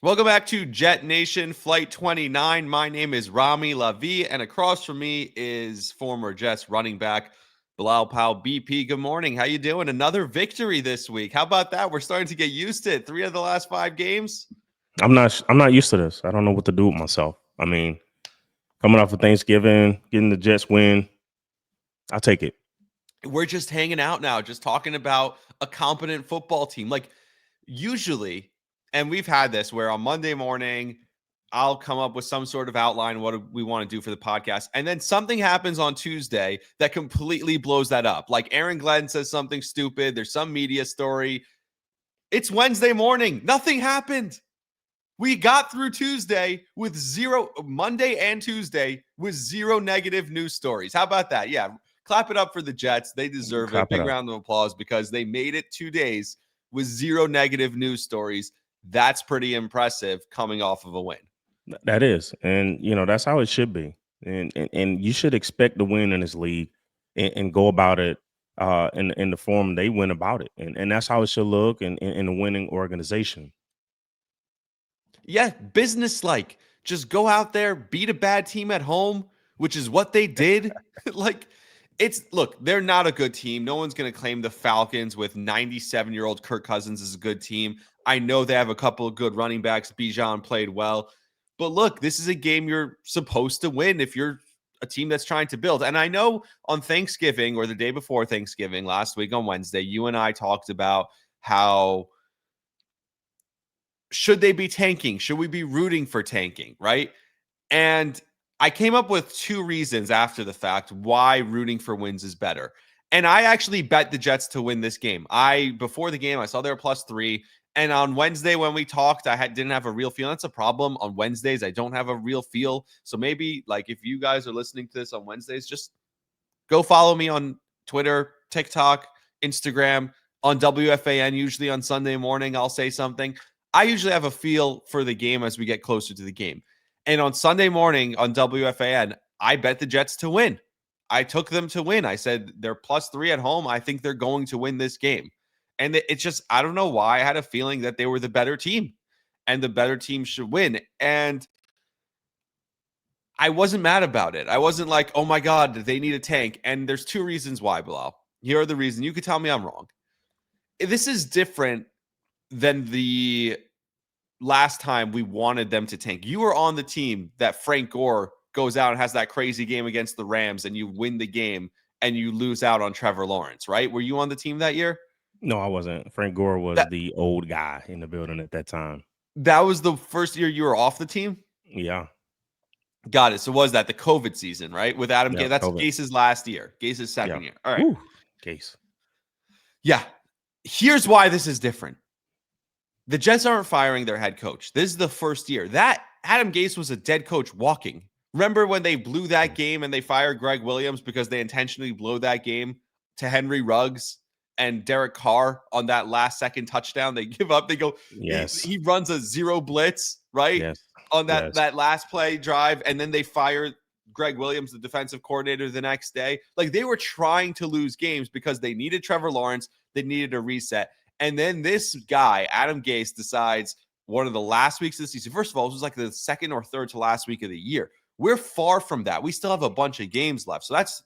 Welcome back to JetNation Flight 29. My name is Rami Lavi, and across from me is former Jets running back Bilal Powell BP. Good morning. How you doing? Another victory this week. How about that? We're starting to get used to it. 3 of the last 5 games. I'm not used to this. I don't know what to do with myself. I mean, coming off of Thanksgiving, getting the Jets win, I'll take it. We're just hanging out now, just talking about a competent football team. Like usually, and we've had this where on Monday morning, I'll come up with some sort of outline what we want to do for the podcast. And then something happens on Tuesday that completely blows that up. Like Aaron Glenn says something stupid. There's some media story. It's Wednesday morning. Nothing happened. We got through Tuesday with Monday and Tuesday with zero negative news stories. How about that? Yeah. Clap it up for the Jets. They deserve a big round of applause because they made it 2 days with zero negative news stories. That's pretty impressive coming off of a win. That is, and that's how it should be, and you should expect to win in this league, and go about it in the form they went about it, and that's how it should look in a winning organization. Yeah, business-like. Just go out there, beat a bad team at home, which is what they did. Look, they're not a good team. No one's going to claim the Falcons with 97-year-old Kirk Cousins is a good team. I know they have a couple of good running backs. Bijan played well. But look, this is a game you're supposed to win if you're a team that's trying to build. And I know on Thanksgiving or the day before Thanksgiving, last week on Wednesday, you and I talked about how should they be tanking? Should we be rooting for tanking, right? And I came up with 2 reasons after the fact why rooting for wins is better. And I actually bet the Jets to win this game. Before the game, I saw they were +3. And on Wednesday when we talked, didn't have a real feel. That's a problem. On Wednesdays, I don't have a real feel. So maybe if you guys are listening to this on Wednesdays, just go follow me on Twitter, TikTok, Instagram, on WFAN. Usually on Sunday morning, I'll say something. I usually have a feel for the game as we get closer to the game. And on Sunday morning on WFAN, I bet the Jets to win. I took them to win. I said they're +3 at home. I think they're going to win this game. And it's just, I don't know why. I had a feeling that they were the better team and the better team should win. And I wasn't mad about it. I wasn't like, oh my God, they need a tank. And there's 2 reasons why, Bilal. Here are the reasons. You could tell me I'm wrong. This is different than the last time we wanted them to tank. You were on the team that Frank Gore goes out and has that crazy game against the Rams and you win the game and you lose out on Trevor Lawrence, right? Were you on the team that year? No, I wasn't. Frank Gore was the old guy in the building at that time. That was the first year you were off the team? Yeah. Got it. So was that the COVID season, right? With Adam Gase. That's COVID. Gase's last year. Gase's second year. All right. Ooh, Gase. Yeah. Here's why this is different. The Jets aren't firing their head coach. This is the first year. That Adam Gase was a dead coach walking. Remember when they blew that game and they fired Greg Williams because they intentionally blew that game to Henry Ruggs and Derek Carr on that last second touchdown? They give up. They go, yes. He runs a 0 blitz, right? Yes. On that last play drive. And then they fired Greg Williams, the defensive coordinator, the next day. They were trying to lose games because they needed Trevor Lawrence. They needed a reset. And then this guy, Adam Gase, decides one of the last weeks of the season. First of all, it was the second or third to last week of the year. We're far from that. We still have a bunch of games left. So that's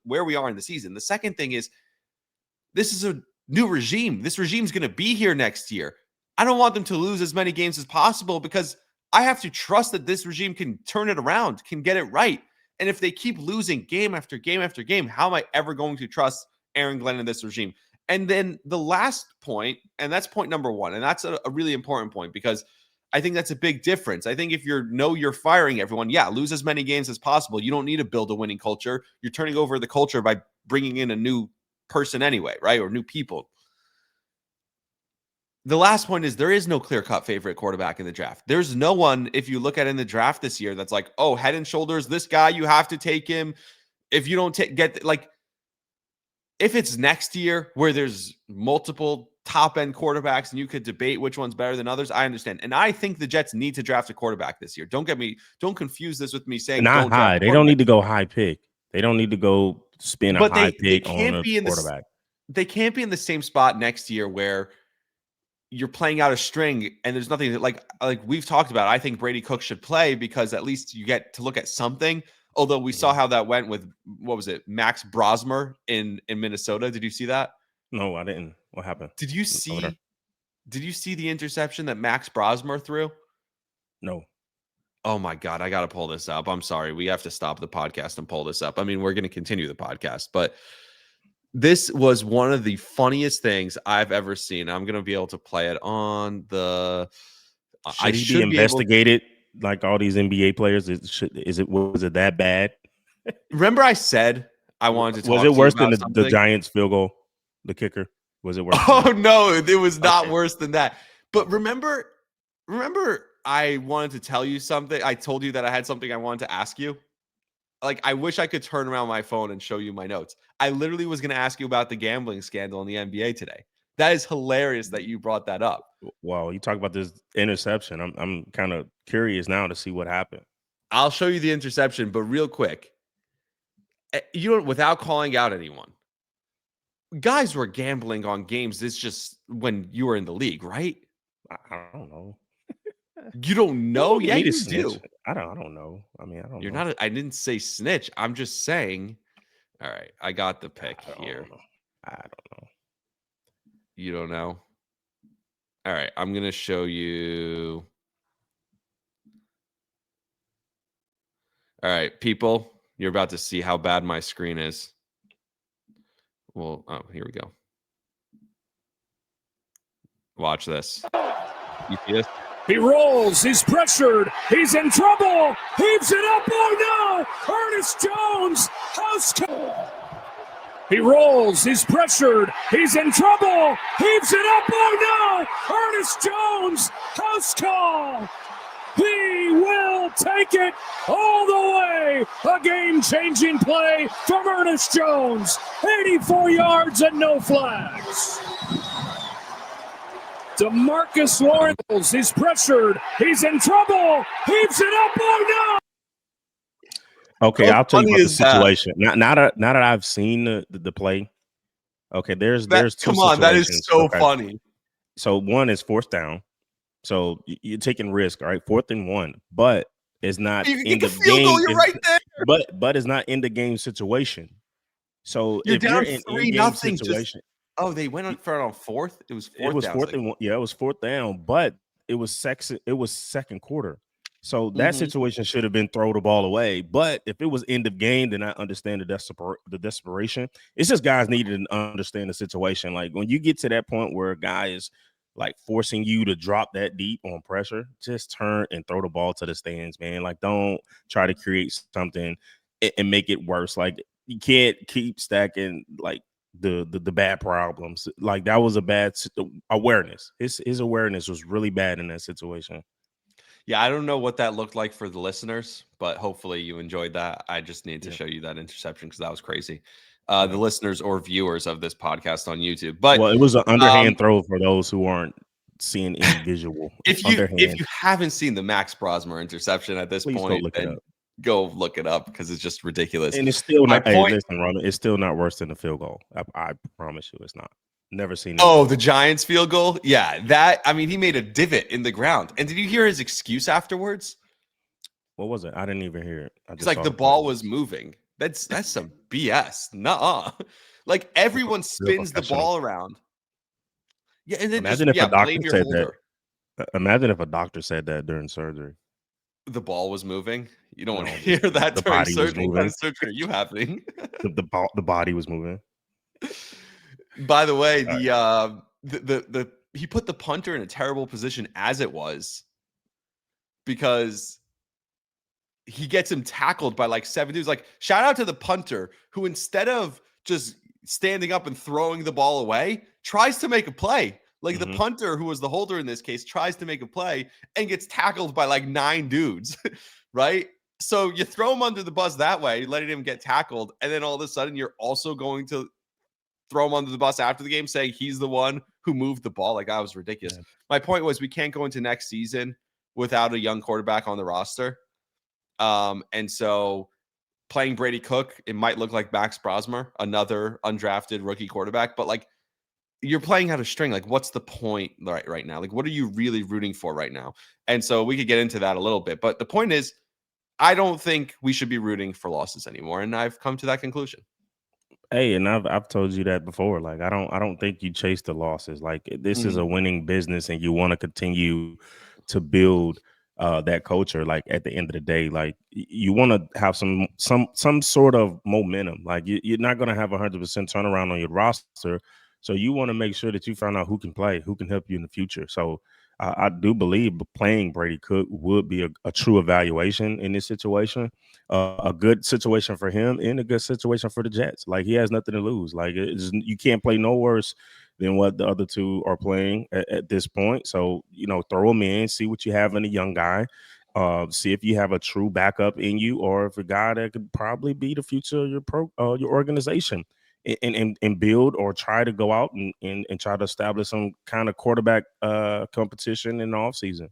where we are in the season. The second thing is this is a new regime. This regime's going to be here next year. I don't want them to lose as many games as possible because I have to trust that this regime can turn it around, can get it right. And if they keep losing game after game after game, how am I ever going to trust Aaron Glenn and this regime? And then the last point, and that's point number 1, and that's a really important point because I think that's a big difference. I think if you're firing everyone, lose as many games as possible. You don't need to build a winning culture. You're turning over the culture by bringing in a new person anyway, right? Or new people. The last point is there is no clear-cut favorite quarterback in the draft. There's no one, if you look at in the draft this year, that's like, oh, head and shoulders, this guy, you have to take him. If you don't if it's next year where there's multiple top-end quarterbacks and you could debate which one's better than others, I understand. And I think the Jets need to draft a quarterback this year. Don't confuse this with me saying not high. They don't need to go high pick. They don't need to go spin a high pick on a quarterback. They can't be in the same spot next year where you're playing out a string and there's nothing that, like we've talked about. I think Brady Cook should play because at least you get to look at something. Although we saw how that went with, what was it, Max Brosmer in Minnesota. Did you see that? No, I didn't. What happened Did you over there? see the interception that Max Brosmer threw? No. Oh my God, I got to pull this up. I'm sorry. We have to stop the podcast and pull this up. I mean, we're going to continue the podcast, but this was one of the funniest things I've ever seen. I'm going to be able to play it on the. I Should he be should be able. investigated like all these NBA players? Was it that bad? Remember, I said I wanted to Was talk it to you worse than about the something. Giants field goal, the kicker? Was it worse than Oh that? no, it was not Okay. worse than that. But Okay. remember, I wanted to tell you something. I told you that I had something I wanted to ask you. Like, I wish I could turn around my phone and show you my notes. I literally was going to ask you about the gambling scandal in the NBA today. That is hilarious that you brought that up. Well, you talk about this interception. I'm kind of curious now to see what happened. I'll show you the interception, but real quick, you don't, without calling out anyone, guys were gambling on games. It's just when you were in the league, right? I don't know. You don't know? Don't get Yeah, me to you snitch. do. I don't know. I mean, I don't You're know. not. I didn't say snitch. I'm just saying. All right, I got the pick I here. don't know. I don't know. You don't know? All right, I'm gonna show you. All right, people, you're about to see how bad my screen is. Well, oh, here we go. Watch this. You see this? He rolls. He's pressured. He's in trouble. Heaves it up. Oh no! Ernest Jones. House call. He rolls. He's pressured. He's in trouble. Heaves it up. Oh no! Ernest Jones. House call. He will take it all the way. A game-changing play from Ernest Jones. 84 yards and no flags. DeMarcus Lawrence, he's pressured. He's in trouble. Heaves it up. Oh no! Okay, How I'll tell you funny about the is that? situation. Now that I've seen the play. Okay, there's two Come situations. on, that is so okay. funny. So one is fourth down. So you're taking risk, all right? 4th and 1, but it's not You can in kick the a field game. goal. You're right there. But it's not in the game situation. So You're if you're down in 3-0. situation, Oh, they went on for it on 4th. It was 4th. it was down. 4th and 1. Yeah, it was 4th down, but it was second quarter. So that situation should have been throw the ball away. But if it was end of game, then I understand the desperation. It's just guys needed to understand the situation. Like when you get to that point where a guy is like forcing you to drop that deep on pressure, just turn and throw the ball to the stands, man. Like don't try to create something and make it worse. Like you can't keep stacking like the bad problems. Like that was a bad awareness. His awareness was really bad in that situation. Yeah, I don't know what that looked like for the listeners, but hopefully you enjoyed that. I just need to show you that interception because that was crazy. The listeners or viewers of this podcast on YouTube. But well, it was an underhand throw for those who aren't seeing any visual. If you haven't seen the Max Brosmer interception at this Please point, go look it up. Go look it up because it's just ridiculous. And it's still not. Hey, listen, Roman, it's still not worse than the field goal. I promise you, it's not. Never seen it. Oh, the Giants field goal? Yeah, that. I mean, he made a divot in the ground. And did you hear his excuse afterwards? What was it? I didn't even hear it. It's like the ball was moving. That's some BS. Nuh-uh. Like everyone spins the ball around. Yeah, and then imagine if a doctor said holder. that. Imagine if a doctor said that during surgery. The ball was moving. You don't want to hear that during surgery. What kind of surgery are you having? the body was moving. By the way, the he put the punter in a terrible position as it was because he gets him tackled by like 7 dudes. Like shout out to the punter who instead of just standing up and throwing the ball away, tries to make a play. Like the punter, who was the holder in this case, tries to make a play and gets tackled by like 9 dudes, right? So you throw him under the bus that way, letting him get tackled, and then all of a sudden you're also going to throw him under the bus after the game, saying he's the one who moved the ball. Like that was ridiculous. Yeah. My point was we can't go into next season without a young quarterback on the roster. And so playing Brady Cook, it might look like Max Brosmer, another undrafted rookie quarterback, but like you're playing out of string. Like, what's the point right now? Like, what are you really rooting for right now? And so we could get into that a little bit. But the point is, I don't think we should be rooting for losses anymore. And I've come to that conclusion. Hey, and I've told you that before. Like I don't think you chase the losses. Like this is a winning business, and you want to continue to build that culture. Like at the end of the day, like you want to have some sort of momentum. Like you're not going to have 100% turnaround on your roster, so you want to make sure that you find out who can play, who can help you in the future. So I do believe playing Brady Cook would be a true evaluation in this situation, a good situation for him and a good situation for the Jets. Like he has nothing to lose. Like you can't play no worse than what the other two are playing at this point. So throw him in, see what you have in a young guy. See if you have a true backup in you, or if a guy that could probably be the future of your organization, and build or try to go out and try to establish some kind of quarterback competition in the offseason.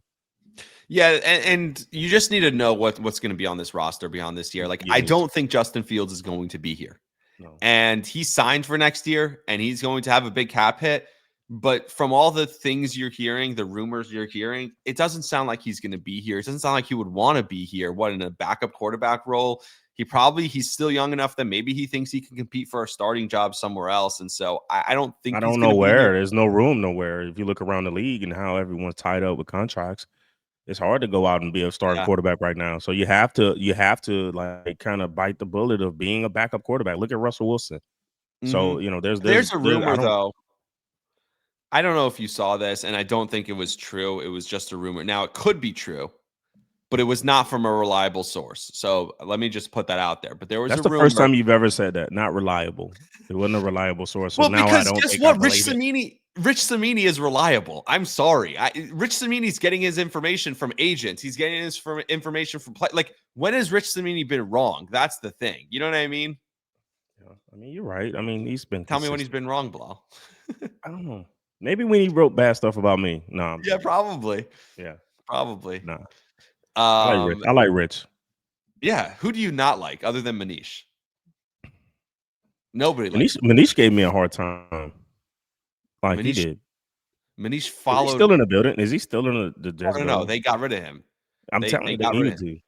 Yeah, and you just need to know what's going to be on this roster beyond this year. Like, You I need to. don't think Justin Fields is going to be here. No. And he's signed for next year, and he's going to have a big cap hit. But from all the things you're hearing, the rumors you're hearing, it doesn't sound like he's going to be here. It doesn't sound like he would want to be here. What, in a backup quarterback role? He's still young enough that maybe he thinks he can compete for a starting job somewhere else. And so I don't think I he's don't going know to be here. where. There's no room nowhere. If you look around the league and how everyone's tied up with contracts, it's hard to go out and be a starting Yeah. quarterback right now. So you have to like kind of bite the bullet of being a backup quarterback. Look at Russell Wilson. So There's a there's I rumor, don't. though. I don't know if you saw this, and I don't think it was true. It was just a rumor. Now, it could be true, but it was not from a reliable source. So let me just put that out there. But there was That's a the first rumor. time you've ever said that. Not reliable. It wasn't a reliable source. So Well, now I because don't guess think I what? believe it. Rich Samini is reliable. I'm sorry. Rich Samini's getting his information from agents. He's getting his information from play. Like, when has Rich Samini been wrong? That's the thing. You know what I mean? Yeah, I mean, you're right. I mean, he's been Tell me when he's consistent. been wrong, Blah. I don't know. Maybe when he wrote bad stuff about me. No, I'm Yeah, joking. probably. Yeah, Probably. nah. I like Rich. Um, I like Rich. yeah. Who do you not like other than Manish? Nobody likes Manish gave me a hard time. Like he Manish. did. Manish Is he followed. still in the building? Is he still in the Jets No. building? They got rid of him. I'm telling They you, they got rid of needed him. to.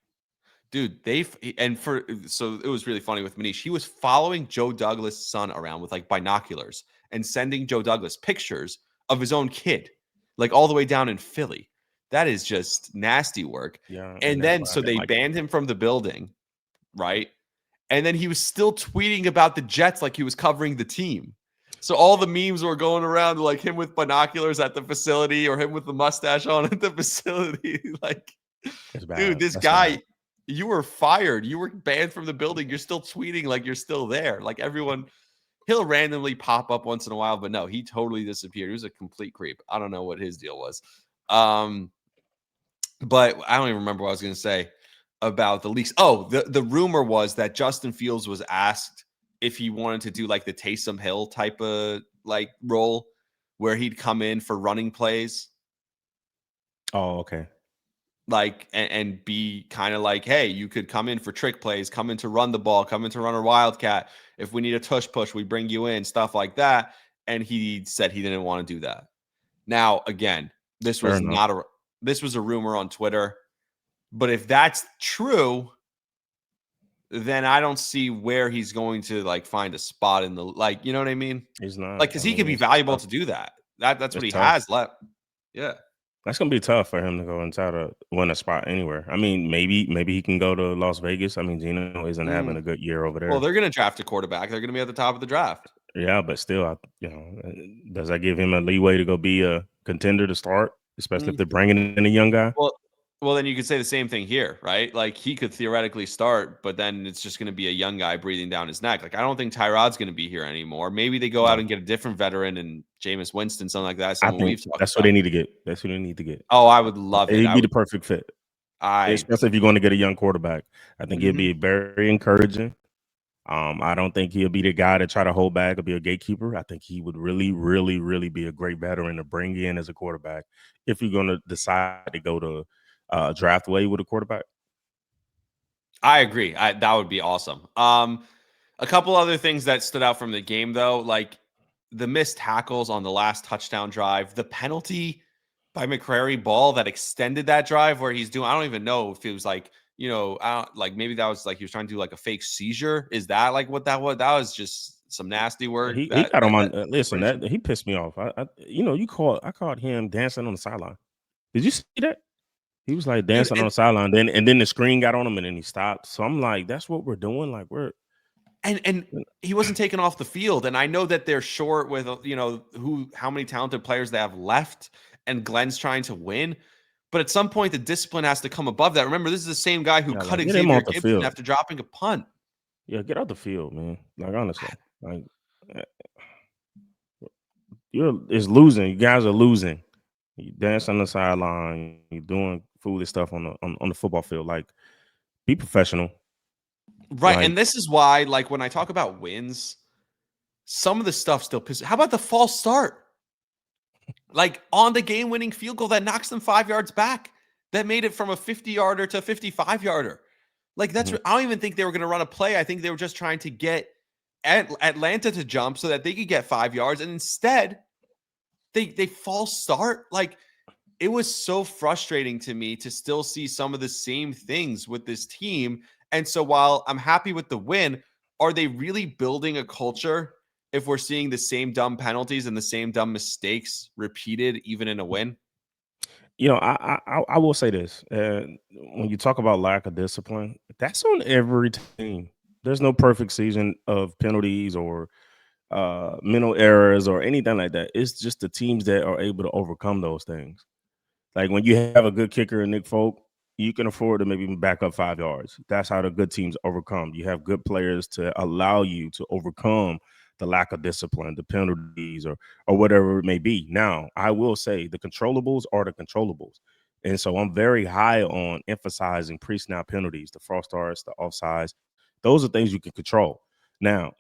Dude, so it was really funny with Manish. He was following Joe Douglas' son around with like binoculars and sending Joe Douglas pictures of his own kid, like all the way down in Philly. That is just nasty work. Yeah, and And that's then why I so didn't they like him. banned him from the building, right? And then he was still tweeting about the Jets like he was covering the team. So all the memes were going around like him with binoculars at the facility or him with the mustache on at the facility. Like, It's dude, bad. this That's bad. guy, you were fired. You were banned from the building. You're still tweeting like you're still there. Like everyone, he'll randomly pop up once in a while, but no, he totally disappeared. He was a complete creep. I don't know what his deal was. But I don't even remember what I was going to say about the leaks. Oh, the rumor was that Justin Fields was asked if he wanted to do like the Taysom Hill type of like role where he'd come in for running plays. Oh, okay. Like and be kind of like, hey, you could come in for trick plays, come in to run the ball, come in to run a wildcat. If we need a tush push, we bring you in, stuff like that. And he said he didn't want to do that. Now, again, this Fair was enough. this was a rumor on Twitter. But if that's true, then I don't see where he's going to like find a spot in the like, you know what I mean? He's Like, not. because I he could mean, be it's valuable tough. to do that. That's what It's he tough. has left. Yeah. That's gonna be tough for him to go and try to win a spot anywhere. I mean, maybe he can go to Las Vegas. I mean, Gino isn't having a good year over Well, there. they're going to draft a quarterback. They're going to be at the top of the draft. Yeah, but still, does that give him a leeway to go be a contender to start, especially if they're bringing in a young guy? Well, then you could say the same thing here, right? Like he could theoretically start, but then it's just going to be a young guy breathing down his neck. Like I don't think Tyrod's going to be here anymore. Maybe they go out No. and get a different veteran and Jameis Winston, something like that. I Someone think we've talked that's what about. they need to get. That's who they need to get. Oh, I would love it. He'd be the perfect fit, especially if you're going to get a young quarterback. I think he'd be very encouraging. I don't think he'll be the guy to try to hold back or be a gatekeeper. I think he would really, really, really be a great veteran to bring in as a quarterback if you're going to decide to go to draft way with a quarterback. I agree. That would be awesome. A couple other things that stood out from the game, though, like the missed tackles on the last touchdown drive, the penalty by McCrary Ball that extended that drive where he's doing, I don't even know if it was like, like maybe that was like he was trying to do like a fake seizure. Is that like what that was? That was just some nasty work. He That got him that on. Listen, celebration. that he pissed me off. I caught him dancing on the sideline. Did you see that? He was like Dude, dancing on the sideline. Then the screen got on him, and then he stopped. So I'm like, that's what we're doing. Like and he wasn't taken off the field. And I know that they're short with how many talented players they have left, and Glenn's trying to win. But at some point, the discipline has to come above that. Remember, this is the same guy who yeah, cut like get him Xavier off the Gibson field. after dropping a punt. Yeah, get out the field, man. Like honestly, like eh, it's losing. You guys are losing. You dance on the sideline. You're doing foolish stuff on the football field. Like be professional. Right. Like And this is why, like, when I talk about wins, some of the stuff still pisses. How about the false start? Like on the game winning field goal that knocks them 5 yards back, that made it from a 50-yarder to a 55-yarder. Like, that's, mhm. I don't even think they were going to run a play. I think they were just trying to get Atlanta to jump so that they could get 5 yards. And instead, they false start. Like, it was so frustrating to me to still see some of the same things with this team. And so while I'm happy with the win, are they really building a culture if we're seeing the same dumb penalties and the same dumb mistakes repeated even in a win? I will say this: when you talk about lack of discipline, that's on every team. There's no perfect season of penalties or mental errors or anything like that. It's just the teams that are able to overcome those things. Like when you have a good kicker in Nick Folk, you can afford to maybe even back up 5 yards. That's how the good teams overcome. You have good players to allow you to overcome the lack of discipline, the penalties, or whatever it may be. Now, I will say the controllables are the controllables. And so I'm very high on emphasizing pre-snap penalties, the false starts, the offsides. Those are things you can control. Now,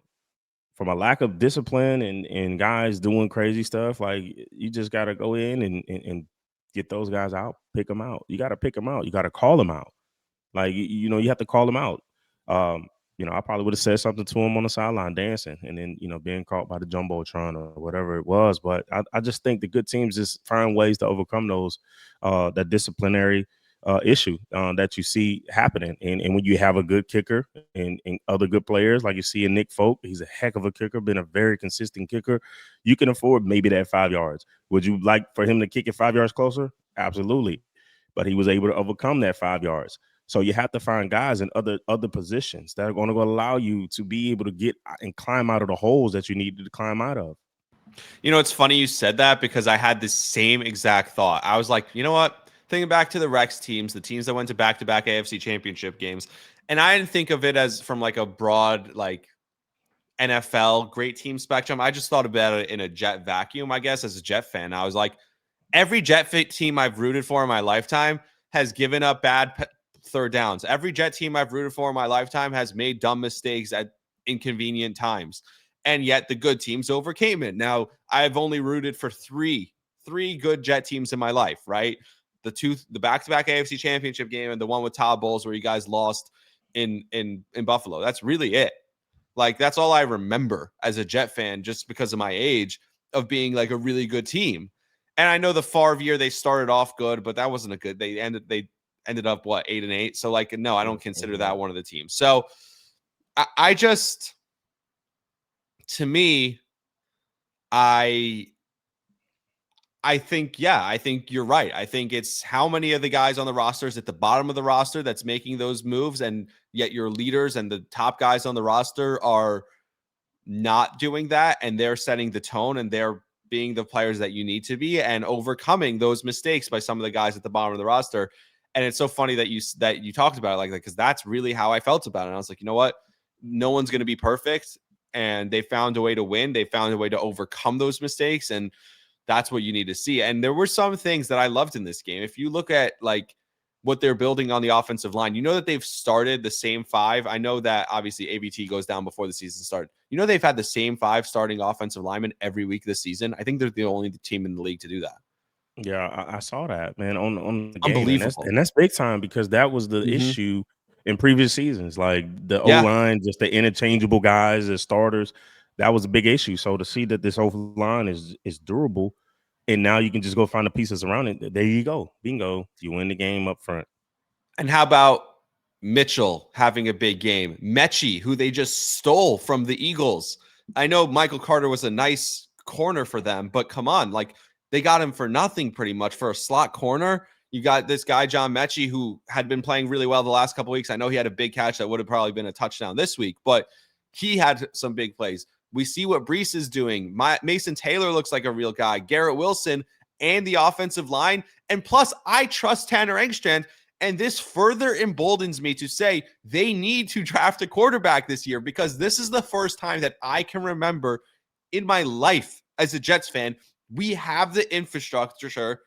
from a lack of discipline and guys doing crazy stuff, like you just got to go in and get those guys out, pick them out. You got to pick them out. You got to call them out. Like you have to call them out. I probably would have said something to him on the sideline dancing, and then being caught by the jumbotron or whatever it was. But I just think the good teams just find ways to overcome those that disciplinary issue that you see happening. And when you have a good kicker and other good players, like you see in Nick Folk, he's a heck of a kicker, been a very consistent kicker. You can afford maybe that 5 yards. Would you like for him to kick it 5 yards closer? Absolutely. But he was able to overcome that 5 yards. So you have to find guys in other positions that are going to allow you to be able to get and climb out of the holes that you need to climb out of. It's funny you said that because I had the same exact thought. I was like, you know what? Thinking back to the Rex teams, the teams that went to back-to-back AFC championship games, and I didn't think of it as from like a broad, like NFL great team spectrum. I just thought about it in a Jet vacuum, I guess, as a Jet fan. I was like, every Jet fit team I've rooted for in my lifetime has given up bad third downs. Every Jet team I've rooted for in my lifetime has made dumb mistakes at inconvenient times. And yet the good teams overcame it. Now, I've only rooted for three good Jet teams in my life, right? The back-to-back AFC championship game and the one with Todd Bowles where you guys lost in Buffalo. That's really it. Like, that's all I remember as a Jet fan, just because of my age, of being like a really good team. And I know the Favre year they started off good, but that wasn't a good. They ended up what 8-8. So like, no, I don't consider that one of the teams. So I just, to me, I think, yeah, I think you're right. I think it's how many of the guys on the roster is at the bottom of the roster that's making those moves, and yet your leaders and the top guys on the roster are not doing that, and they're setting the tone, and they're being the players that you need to be and overcoming those mistakes by some of the guys at the bottom of the roster. And it's so funny that you talked about it like that, because that's really how I felt about it. And I was like, you know what? No one's going to be perfect, and they found a way to win. They found a way to overcome those mistakes, and that's what you need to see. And there were some things that I loved in this game. If you look at like what they're building on the offensive line, that they've started the same five. I know that obviously ABT goes down before the season started. They've had the same five starting offensive linemen every week this season. I think they're the only team in the league to do that. Yeah, I saw that, man, on the game, and Unbelievable. that's big time because that was the Mhm. issue in previous seasons. Like the O Yeah. line, just the interchangeable guys as starters. that was a big issue. So to see that this whole line is durable, and now you can just go find the pieces around it. There you go, bingo, you win the game up front. And how about Mitchell having a big game? Mechie, who they just stole from the Eagles. I know Michael Carter was a nice corner for them, but come on, like they got him for nothing pretty much for a slot corner. You got this guy, John Mechie, who had been playing really well the last couple of weeks. I know he had a big catch that would have probably been a touchdown this week, but he had some big plays. We see what Brees is doing. Mason Taylor looks like a real guy. Garrett Wilson and the offensive line. And plus, I trust Tanner Engstrand. And this further emboldens me to say they need to draft a quarterback this year, because this is the first time that I can remember in my life as a Jets fan, we have the infrastructure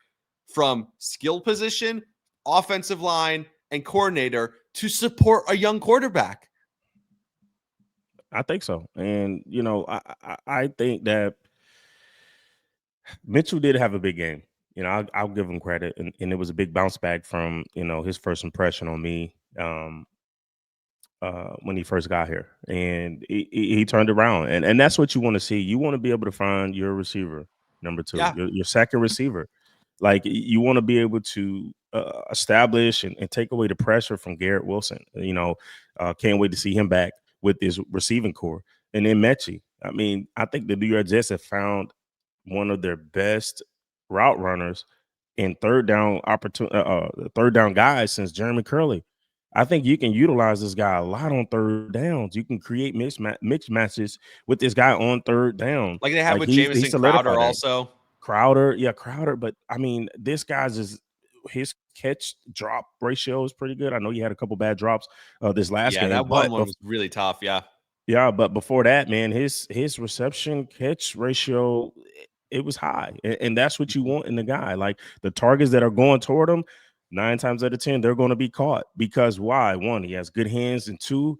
from skill position, offensive line, and coordinator to support a young quarterback. I think so. And, I think that Mitchell did have a big game. I'll give him credit. And it was a big bounce back from, his first impression on me when he first got here. And he turned around. And that's what you want to see. You want to be able to find your receiver, number two, Yeah. your second receiver. Like, you want to be able to establish and take away the pressure from Garrett Wilson. Can't wait to see him back with his receiving core. And then Mechie. I mean, I think the New York Jets have found one of their best route runners in third down guys since Jeremy Curley. I think you can utilize this guy a lot on third downs. You can create mixed matches with this guy on third down. Like they have with he Jamison solidified Crowder that. also. Crowder. But I mean, this guy's his catch drop ratio is pretty good. I know he had a couple bad drops this last game. That one was really tough. Yeah, but before that, man, his reception catch ratio, it was high, and that's what you want in the guy. Like, the targets that are going toward him, 9 times out of 10, they're going to be caught. Because why? One, he has good hands, and two,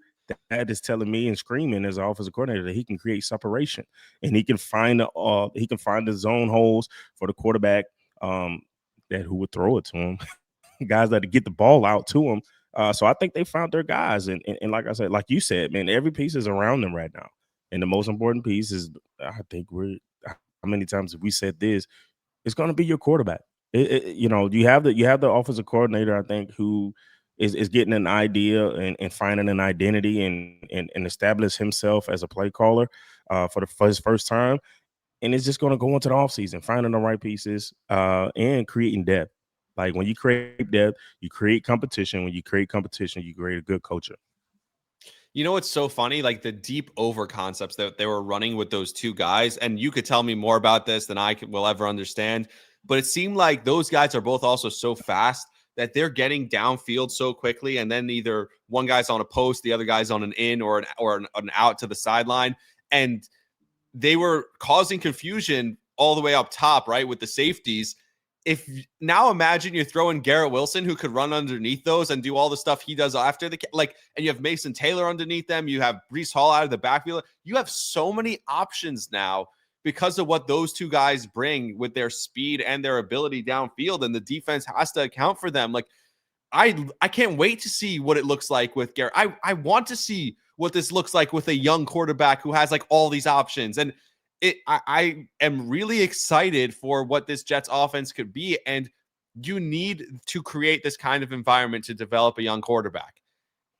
that is telling me and screaming as an offensive coordinator that he can create separation, and he can find the zone holes for the quarterback that who would throw it to him, guys that get the ball out to him. So I think they found their guys, and like I said, like you said, man, every piece is around them right now, and the most important piece is, I think, how many times have we said this? It's going to be your quarterback. You have the offensive coordinator, I think, who is getting an idea and finding an identity and establish himself as a play caller for his first time, and it's just going to go into the offseason, finding the right pieces and creating depth. Like, when you create depth, you create competition. When you create competition, you create a good culture. You know what's so funny? Like the deep over concepts that they were running with those two guys, and you could tell me more about this than I will ever understand, but it seemed like those guys are both also so fast that they're getting downfield so quickly, and then either one guy's on a post, the other guy's on an in or an out to the sideline, and they were causing confusion all the way up top, right, with the safeties. If now imagine you're throwing Garrett Wilson, who could run underneath those and do all the stuff he does after and you have Mason Taylor underneath them. You have Breece Hall out of the backfield. You have so many options now because of what those two guys bring with their speed and their ability downfield, and the defense has to account for them. Like, I can't wait to see what it looks like with Garrett. I want to see what this looks like with a young quarterback who has like all these options. And I am really excited for what this Jets offense could be. And you need to create this kind of environment to develop a young quarterback.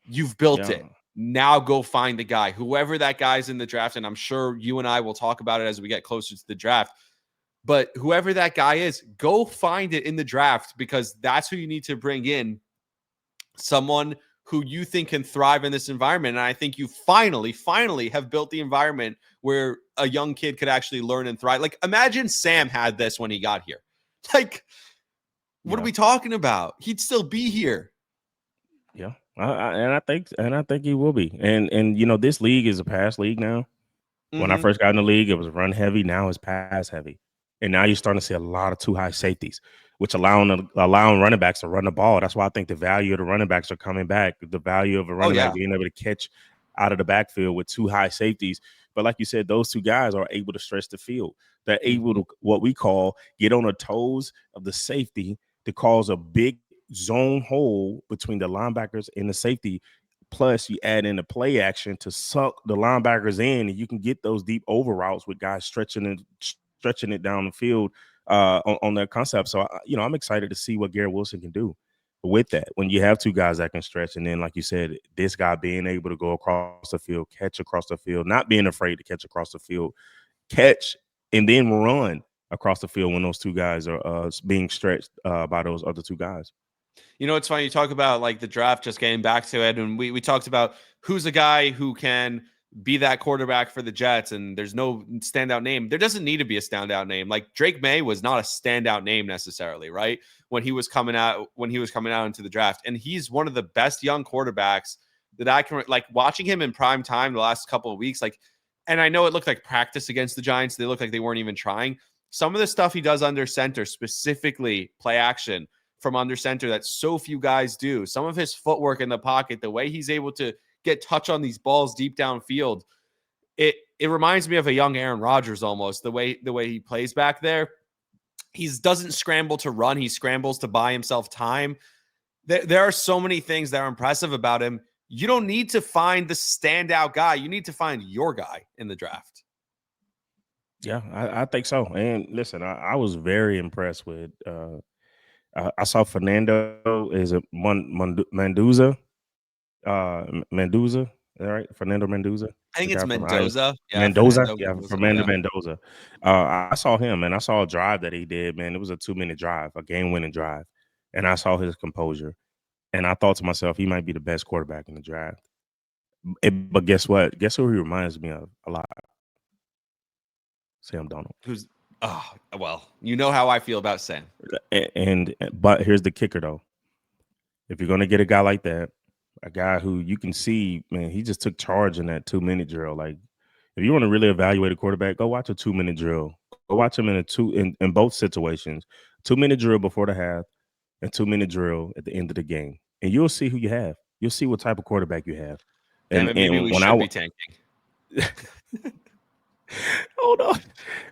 You've built it. Now go find the guy, whoever that guy's in the draft. And I'm sure you and I will talk about it as we get closer to the draft. But whoever that guy is, go find it in the draft, because that's who you need to bring in, someone who you think can thrive in this environment. And I think you finally have built the environment where a young kid could actually learn and thrive. Like, imagine Sam had this when he got here. Like, what are we talking about? He'd still be here. Yeah. I think he will be. And this league is a pass league now. When I first got in the league, it was run heavy. Now it's pass heavy. And now you're starting to see a lot of too high safeties, which allowing running backs to run the ball. That's why I think the value of the running backs are coming back. The value of a running back being able to catch out of the backfield with two high safeties. But like you said, those two guys are able to stretch the field. They're able to, what we call, get on the toes of the safety to cause a big zone hole between the linebackers and the safety, Plus, you add in the play action to suck the linebackers in, and you can get those deep over routes with guys stretching it down the field on their concept. So, I'm excited to see what Garrett Wilson can do with that. When you have two guys that can stretch, and then, like you said, this guy being able to go across the field, catch across the field, not being afraid to catch across the field, catch and then run across the field when those two guys are being stretched by those other two guys. It's funny. You talk about like the draft, just getting back to it. And we talked about who's a guy who can be that quarterback for the Jets. And there's no standout name. There doesn't need to be a standout name. Like Drake May was not a standout name necessarily, right? When he was coming out into the draft. And he's one of the best young quarterbacks that I can like watching him in prime time the last couple of weeks. Like, and I know it looked like practice against the Giants. They looked like they weren't even trying. Some of the stuff he does under center, specifically play action from under center that so few guys do. Some of his footwork in the pocket, the way he's able to get touch on these balls deep downfield, it reminds me of a young Aaron Rodgers almost, the way he plays back there. He doesn't scramble to run. He scrambles to buy himself time. There are so many things that are impressive about him. You don't need to find the standout guy. You need to find your guy in the draft. Yeah, I think so. And listen, I was very impressed with I saw Fernando is it Mendoza? Mendoza, all right? Fernando Mendoza. I think The it's guy from Mendoza. Yeah, Mendoza. Fernando Yeah, Mendoza, Fernando yeah. Mendoza. I saw him and I saw a drive that he did, man. It was a 2-minute drive, a game-winning drive. And I saw his composure. And I thought to myself, he might be the best quarterback in the draft. But guess what? Guess who he reminds me of a lot? Sam Darnold. Well, you know how I feel about Sam. But here's the kicker, though. If you're going to get a guy like that, a guy who you can see, man, he just took charge in that 2-minute drill. Like, if you want to really evaluate a quarterback, go watch a 2-minute drill. Go watch him in both situations. 2-minute drill before the half and 2-minute drill at the end of the game. And you'll see who you have. You'll see what type of quarterback you have. Damn it, maybe we should be tanking. Hold on.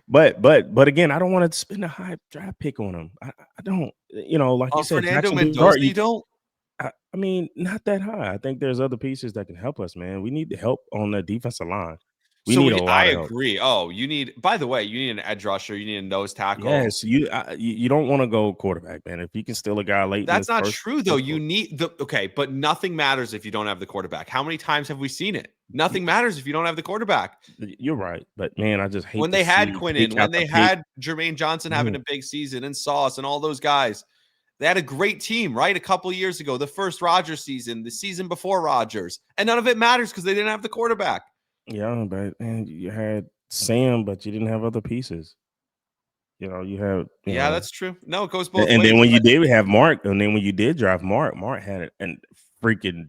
But again, I don't want to spend a high draft pick on him. I don't, like you said, Fernando Jackson Mendoza, Dart, you don't? I mean, not that high. I think there's other pieces that can help us, man. We need the help on the defensive line. We need a lot I of help. agree. Oh, by the way, you need an edge rusher. You need a nose tackle. Yes, you don't want to go quarterback, man. If you can steal a guy late, that's not true though. You need but nothing matters if you don't have the quarterback. How many times have we seen it? Nothing matters if you don't have the quarterback. You're right, but man, I just hate when they had Quinnen, when they had Jermaine Johnson having a big season and Sauce and all those guys. They had a great team, right? A couple of years ago, the first Rodgers season, the season before Rodgers, and none of it matters because they didn't have the quarterback. Yeah, but man, you had Sam, but you didn't have other pieces. You have. That's true. No, it goes both ways. And then when you did have Mark, and then when you did draft Mark had a freaking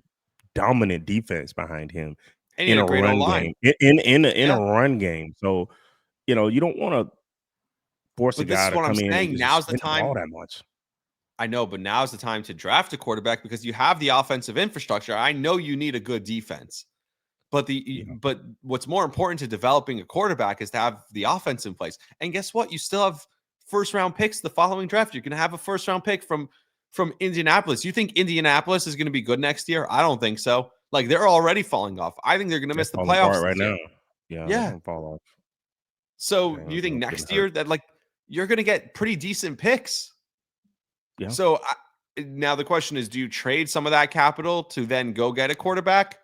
dominant defense behind him in a run game. In a run game. So, you don't want to force a guy to come in and now's the time. All that much. I know, but now's the time to draft a quarterback because you have the offensive infrastructure. I know you need a good defense, but but what's more important to developing a quarterback is to have the offense in place. And guess what? You still have first-round picks the following draft. You're going to have a first-round pick from Indianapolis. You think Indianapolis is going to be good next year? I don't think so. Like, they're already falling off. I think they're going to miss the playoffs right now. Yeah. Fall off. So do you think next year that you're going to get pretty decent picks? Yeah. So now the question is, do you trade some of that capital to then go get a quarterback?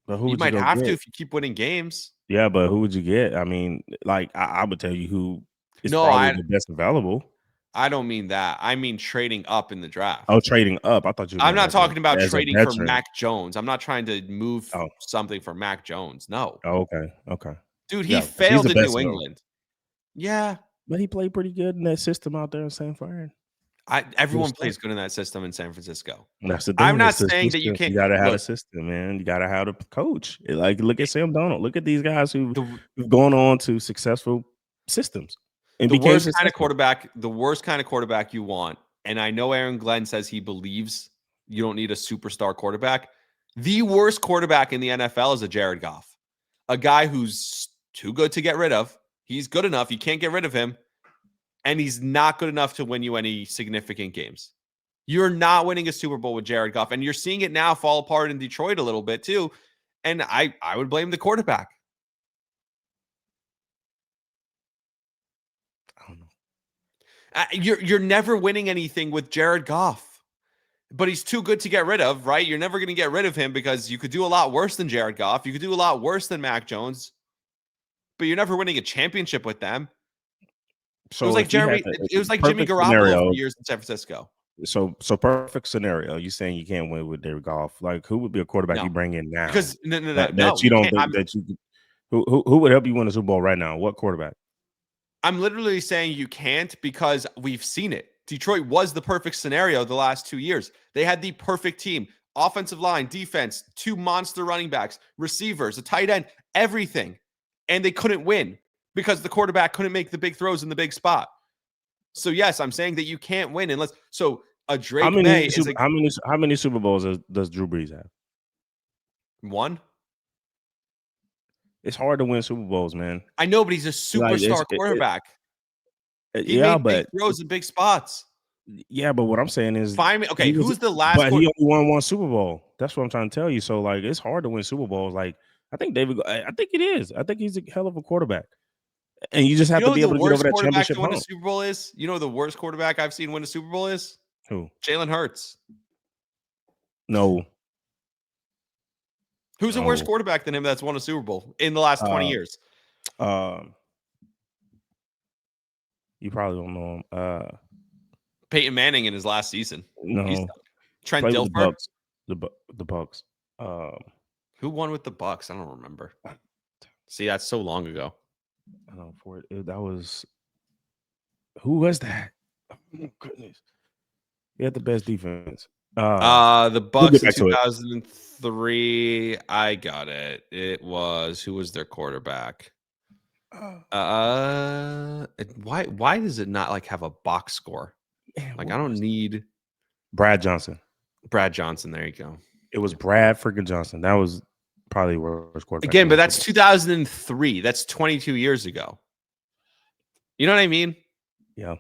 But who you might have to if you keep winning games. Yeah, but who would you get? I mean, I would tell you who is probably the best available. I don't mean that. I mean trading up in the draft. Oh, trading up. I thought you. I'm not talking about trading for Mac Jones. I'm not trying to move something for Mac Jones. No. Oh, okay. Dude, he failed in New England. Yeah, but he played pretty good in that system out there in San Fran. Everyone plays good in that system in San Francisco. That's the thing. I'm not saying that you can't. You got to have a system, man. You got to have a coach. Look at Sam Darnold. Look at these guys who've gone on to successful systems. The worst kind of quarterback you want. And I know Aaron Glenn says he believes you don't need a superstar quarterback. The worst quarterback in the NFL is a Jared Goff, a guy who's too good to get rid of. He's good enough. You can't get rid of him. And he's not good enough to win you any significant games. You're not winning a Super Bowl with Jared Goff, and you're seeing it now fall apart in Detroit a little bit too. And I would blame the quarterback. I don't know. You're never winning anything with Jared Goff, but he's too good to get rid of, right? You're never going to get rid of him because you could do a lot worse than Jared Goff. You could do a lot worse than Mac Jones, but you're never winning a championship with them. So it was like Jimmy Garoppolo for years in San Francisco. So perfect scenario. You saying you can't win with Jared Goff? Like, who would be a quarterback you bring in now? Because no, that you don't think that you. Who would help you win a Super Bowl right now? What quarterback? I'm literally saying you can't because we've seen it. Detroit was the perfect scenario the last 2 years. They had the perfect team, offensive line, defense, 2 monster running backs, receivers, a tight end, everything. And they couldn't win because the quarterback couldn't make the big throws in the big spot. So yes, I'm saying that you can't win unless a Drake how many May how many Super Bowls does Drew Brees have? 1. It's hard to win Super Bowls, man. I know, but he's a superstar quarterback. He made big throws in big spots. Yeah, but what I'm saying is, who's the last? But he only won 1 Super Bowl. That's what I'm trying to tell you. So like, it's hard to win Super Bowls. Like, I think I think it is. I think he's a hell of a quarterback, and you just have to be able to get over that championship hump. Win a Super Bowl is? You know, the worst quarterback I've seen win a Super Bowl is who? Jalen Hurts. No. Who's a worse quarterback than him that's won a Super Bowl in the last 20 years? You probably don't know him. Peyton Manning in his last season. No. Trent Dilfer. The Bucks. Who won with the Bucks? I don't remember. See, that's so long ago. I don't know. That was. Who was that? Oh my goodness. He had the best defense. The Bucks in 2003. I got it. It was who was their quarterback? Why does it not like have a box score? Man, like I don't need Brad Johnson. Brad Johnson. There you go. It was Brad freaking Johnson. That was probably worst quarterback. Again, but that's 2003. That's 22 years ago. You know what I mean? Yeah.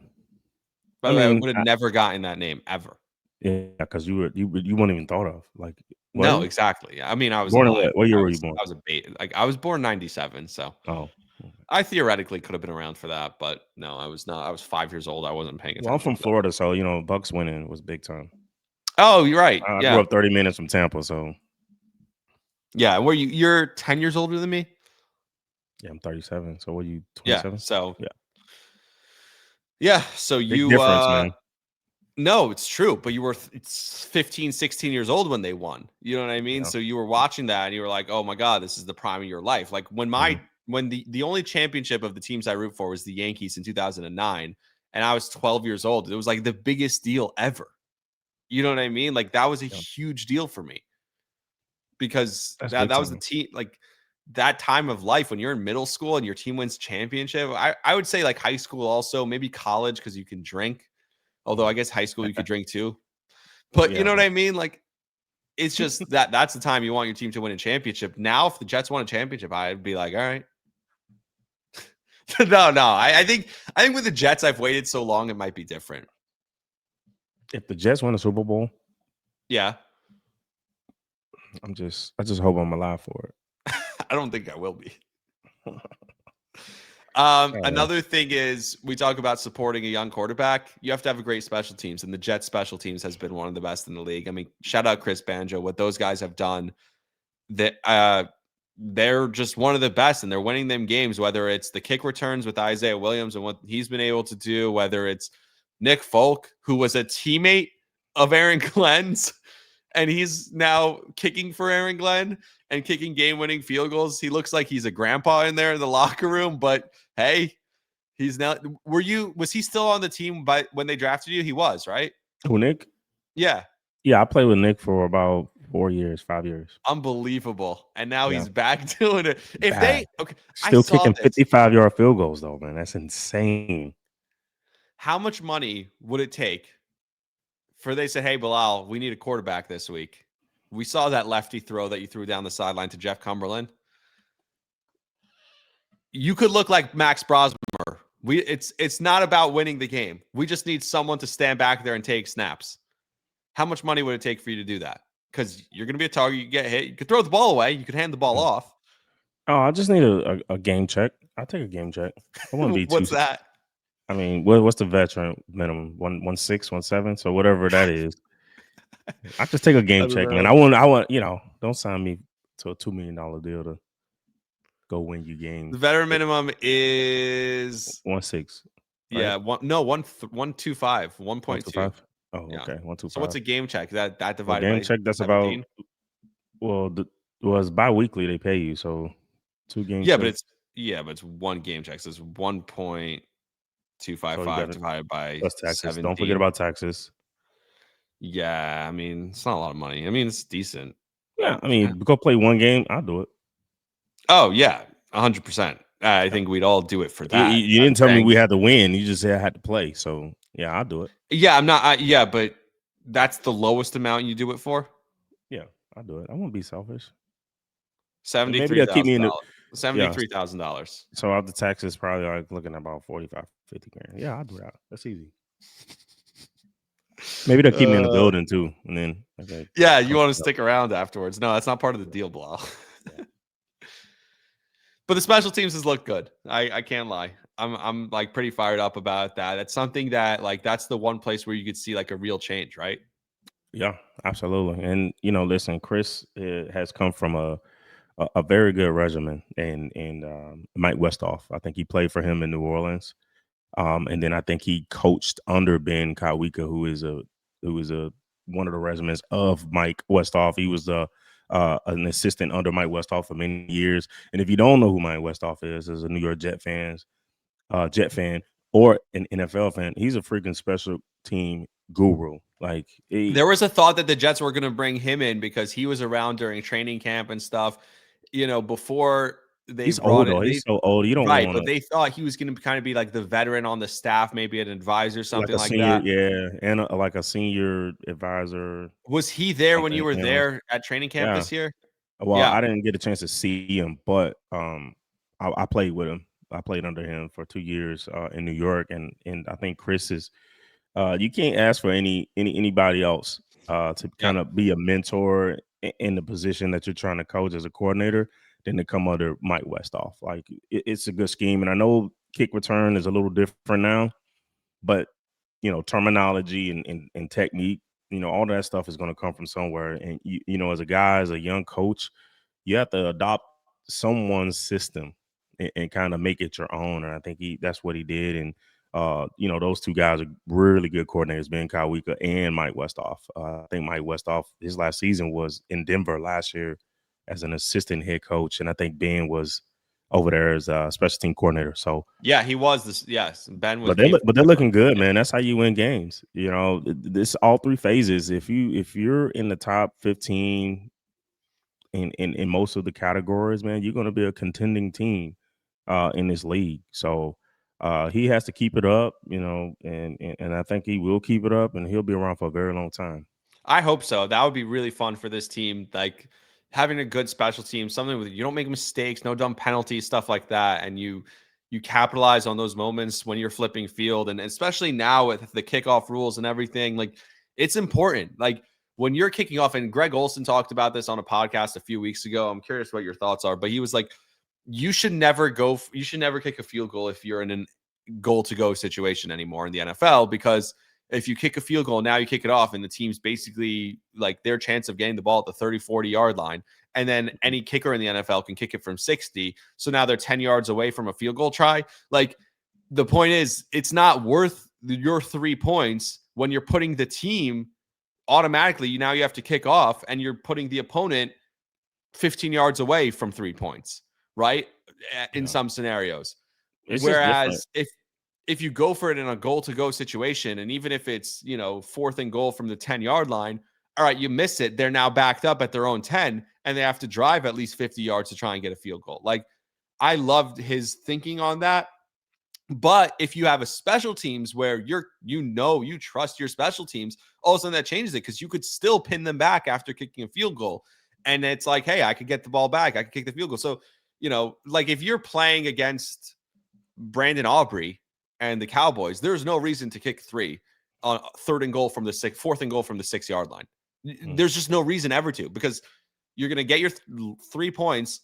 By the way, I would have never gotten that name ever. Yeah, because you weren't even thought of. Like, no, exactly. I mean, I was born. What year were you born? I was a baby. Like I was born 97. So I theoretically could have been around for that, but no, I was not. I was 5 years old. I wasn't paying attention. Well, I'm from Florida, so Bucks winning was big time. Oh, you're right. I grew up 30 minutes from Tampa, so yeah. Were you're 10 years older than me? Yeah, I'm 37. So what are you, 27? Yeah. So yeah. So big difference, man. No, it's true. But you were 15, 16 years old when they won. You know what I mean? Yeah. So you were watching that and you were like, oh my God, this is the prime of your life. Like when when the only championship of the teams I root for was the Yankees in 2009, and I was 12 years old. It was like the biggest deal ever. You know what I mean? Like that was a huge deal for me because that was the team, like that time of life when you're in middle school and your team wins championship. I would say like high school also, maybe college because you can drink. Although I guess high school you could drink too. But you know what I mean? Like it's just that's the time you want your team to win a championship. Now, if the Jets won a championship, I'd be like, all right. No. I think with the Jets, I've waited so long, it might be different. If the Jets win a Super Bowl, yeah, I just hope I'm alive for it. I don't think I will be. Another thing is we talk about supporting a young quarterback. You have to have a great special teams, and the Jets special teams has been one of the best in the league. I mean, shout out Chris Banjo, what those guys have done. That they're just one of the best, and they're winning them games. Whether it's the kick returns with Isaiah Williams and what he's been able to do, whether it's Nick Folk, who was a teammate of Aaron Glenn's, and he's now kicking for Aaron Glenn and kicking game-winning field goals. He looks like he's a grandpa in there in the locker room, but hey, he's now. Was he still on the team when they drafted you? He was, right? Who, Nick? Yeah. Yeah, I played with Nick for about 5 years. Unbelievable. And now he's back doing it. Still kicking 55-yard field goals though, man. That's insane. How much money would it take for they said, hey, Bilal, we need a quarterback this week? We saw that lefty throw that you threw down the sideline to Jeff Cumberland. You could look like Max Brosmer. It's not about winning the game. We just need someone to stand back there and take snaps. how much money would it take for you to do that? Because you're going to be a target. You get hit. You could throw the ball away. You could hand the ball off. Oh, I just need a game check. I'll take a game check. I wouldn't be What's too. that? I mean, what's the veteran minimum? 116, 17. So whatever that is, I just take a game check, man. I want. Don't sign me to a $2 million deal to go win you games. The veteran minimum is 1.6. Yeah, right? 125, 1.2. 1.25. Oh, Yeah. okay. 1.25. So what's a game check? That A divided game by check? That's 17? it's bi-weekly they pay you, so 2 game Yeah, checks. but it's one game check. So it's So 1.255 divided by plus taxes. 17. Don't forget about taxes. Yeah, I mean, it's not a lot of money. I mean, it's decent. Yeah, I mean, go play one game. I'll do it. Oh, yeah, 100%. I think we'd all do it for You, that. you I'm didn't tell me saying, we had to win. You just said I had to play. So yeah, I'll do it. yeah, I'm not. Yeah, but that's the lowest amount you do it for. Yeah, I'll do it. I won't be selfish. And maybe $73,000. they'll keep me in the $73,000. So after taxes, probably like looking at about 45, 50 grand. Yeah, I'll do that. That's easy. Maybe they'll keep me in the building too, and then Yeah, you want to stick around afterwards? No, that's not part of the deal, Blah. But the special teams has looked good. I can't lie. I'm like pretty fired up about that. That's something that like that's the one place where you could see like a real change, right? Yeah, absolutely. And listen, Chris has come from a very good regimen, and Mike Westhoff. I think he played for him in New Orleans. And then I think he coached under Ben Kawika, who is one of the regiments of Mike Westhoff. He was an assistant under Mike Westhoff for many years. And if you don't know who Mike Westhoff is, as a New York Jet fan or an NFL fan, he's a freaking special team guru. Like There was a thought that the Jets were going to bring him in because he was around during training camp and stuff. Before they he's brought old though. it, He's so old. You don't right? want But they thought he was going to kind of be like the veteran on the staff, maybe an advisor, like something a like senior, that. yeah, and like a senior advisor. Was he there when you Something, were there at training camp Yeah. this year? Well, Yeah. I didn't get a chance to see him, but I played with him. I played under him for 2 years in New York, and I think Chris is. You can't ask for anybody else to Yeah. kind of be a mentor in the position that you're trying to coach as a coordinator than to come under Mike Westhoff. Like it's a good scheme, and I know kick return is a little different now, but terminology and technique, all that stuff is going to come from somewhere. And as a guy, as a young coach, you have to adopt someone's system and kind of make it your own. And I think that's what he did. And those two guys are really good coordinators, Ben Kawika and Mike Westhoff. I think Mike Westhoff, his last season was in Denver last year as an assistant head coach, and I think Ben was over there as a special team coordinator. So Yeah, he was this. Yes, Ben was. but they're looking good, man. That's how you win games. This all 3 phases. If you're in the top 15 in most of the categories, man, you're going to be a contending team in this league. So he has to keep it up, and I think he will keep it up, and he'll be around for a very long time. I hope so. That would be really fun for this team. Like having a good special team, something with you don't make mistakes, no dumb penalties, stuff like that, and you capitalize on those moments when you're flipping field, and especially now with the kickoff rules and everything. Like it's important. Like when you're kicking off, and Greg Olson talked about this on a podcast a few weeks ago. I'm curious what your thoughts are, but he was like, you should never kick a field goal if you're in a goal to go situation anymore in the NFL, because if you kick a field goal, now you kick it off and the team's basically like their chance of getting the ball at the 30, 40 yard line. And then any kicker in the NFL can kick it from 60. So now they're 10 yards away from a field goal try. Like the point is, it's not worth your 3 points when you're putting the team automatically. Now you have to kick off and you're putting the opponent 15 yards away from 3 points, right? In some scenarios. It's Whereas if you go for it in a goal to go situation, and even if it's, 4th and goal from the 10 yard line, all right, you miss it. They're now backed up at their own 10 and they have to drive at least 50 yards to try and get a field goal. Like I loved his thinking on that. But if you have a special teams where you trust your special teams, all of a sudden that changes it, because you could still pin them back after kicking a field goal. And it's like, hey, I could get the ball back. I could kick the field goal. So, like if you're playing against Brandon Aubrey and the Cowboys, there's no reason to kick 3. on fourth and goal from the 6-yard line. There's just no reason ever to, because you're going to get your 3 points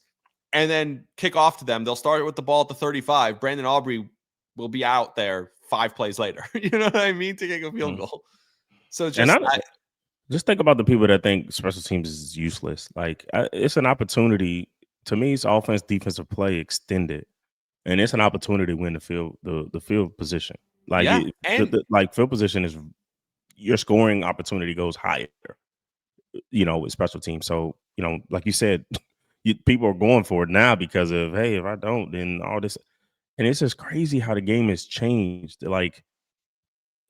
and then kick off to them. They'll start with the ball at the 35. Brandon Aubrey will be out there 5 plays later. You know what I mean? To kick a field goal. So just just think about the people that think special teams is useless. Like, it's an opportunity. To me, it's offense, defensive play extended, and it's an opportunity to win the field position. Like, like field position is your scoring opportunity goes higher, with special teams. So, like you said, people are going for it now because of, hey, if I don't, then all this. And it's just crazy how the game has changed. Like,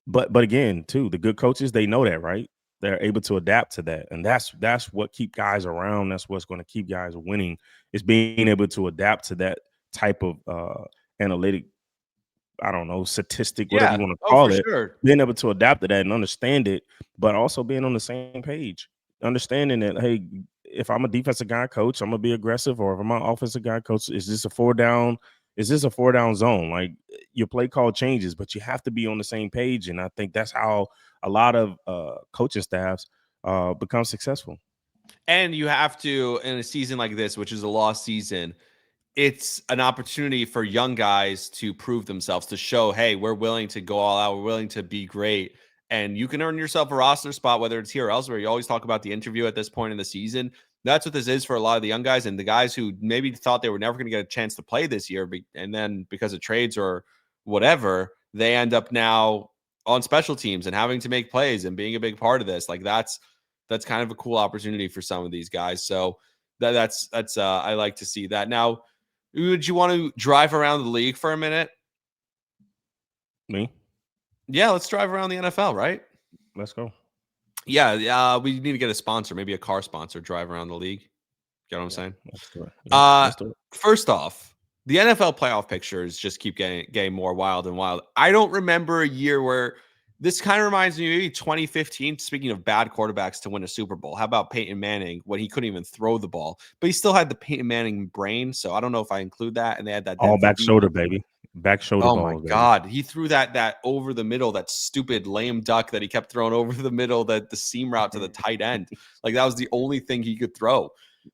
but again, too, the good coaches, they know that, right? They're able to adapt to that, and that's what keep guys around. That's what's going to keep guys winning, is being able to adapt to that type of analytic, I don't know, statistic, whatever you want to call it. Sure. Being able to adapt to that and understand it, but also being on the same page, understanding that, hey, if I'm a defensive guy coach, I'm gonna be aggressive, or if I'm an offensive guy coach, is this a 4-down? Is this a 4-down zone? Like, your play call changes, but you have to be on the same page. And I think that's how a lot of coaching staffs become successful. And you have to, in a season like this, which is a lost season, it's an opportunity for young guys to prove themselves, to show, hey, we're willing to go all out. We're willing to be great. And you can earn yourself a roster spot, whether it's here or elsewhere. You always talk about the interview at this point in the season. That's what this is for a lot of the young guys, and the guys who maybe thought they were never going to get a chance to play this year. And then because of trades or whatever, they end up now on special teams and having to make plays and being a big part of this. Like, that's kind of a cool opportunity for some of these guys. So that's I like to see that. Now, would you want to drive around the league for a minute? Me? Yeah, let's drive around the NFL, right? Let's go. Yeah, we need to get a sponsor, maybe a car sponsor, drive around the league. Get what I'm saying? Let's do it. Let's do it. First off, the NFL playoff pictures just keep getting more wild and wild. I don't remember a year where this kind of reminds me of maybe 2015, speaking of bad quarterbacks to win a Super Bowl. How about Peyton Manning when he couldn't even throw the ball, but he still had the Peyton Manning brain. So I don't know if I include that. And they had that all back shoulder, baby. Back shoulder balls. Oh my God. He threw that over the middle, that stupid lame duck that he kept throwing over the middle, the seam route to the tight end. Like, that was the only thing he could throw.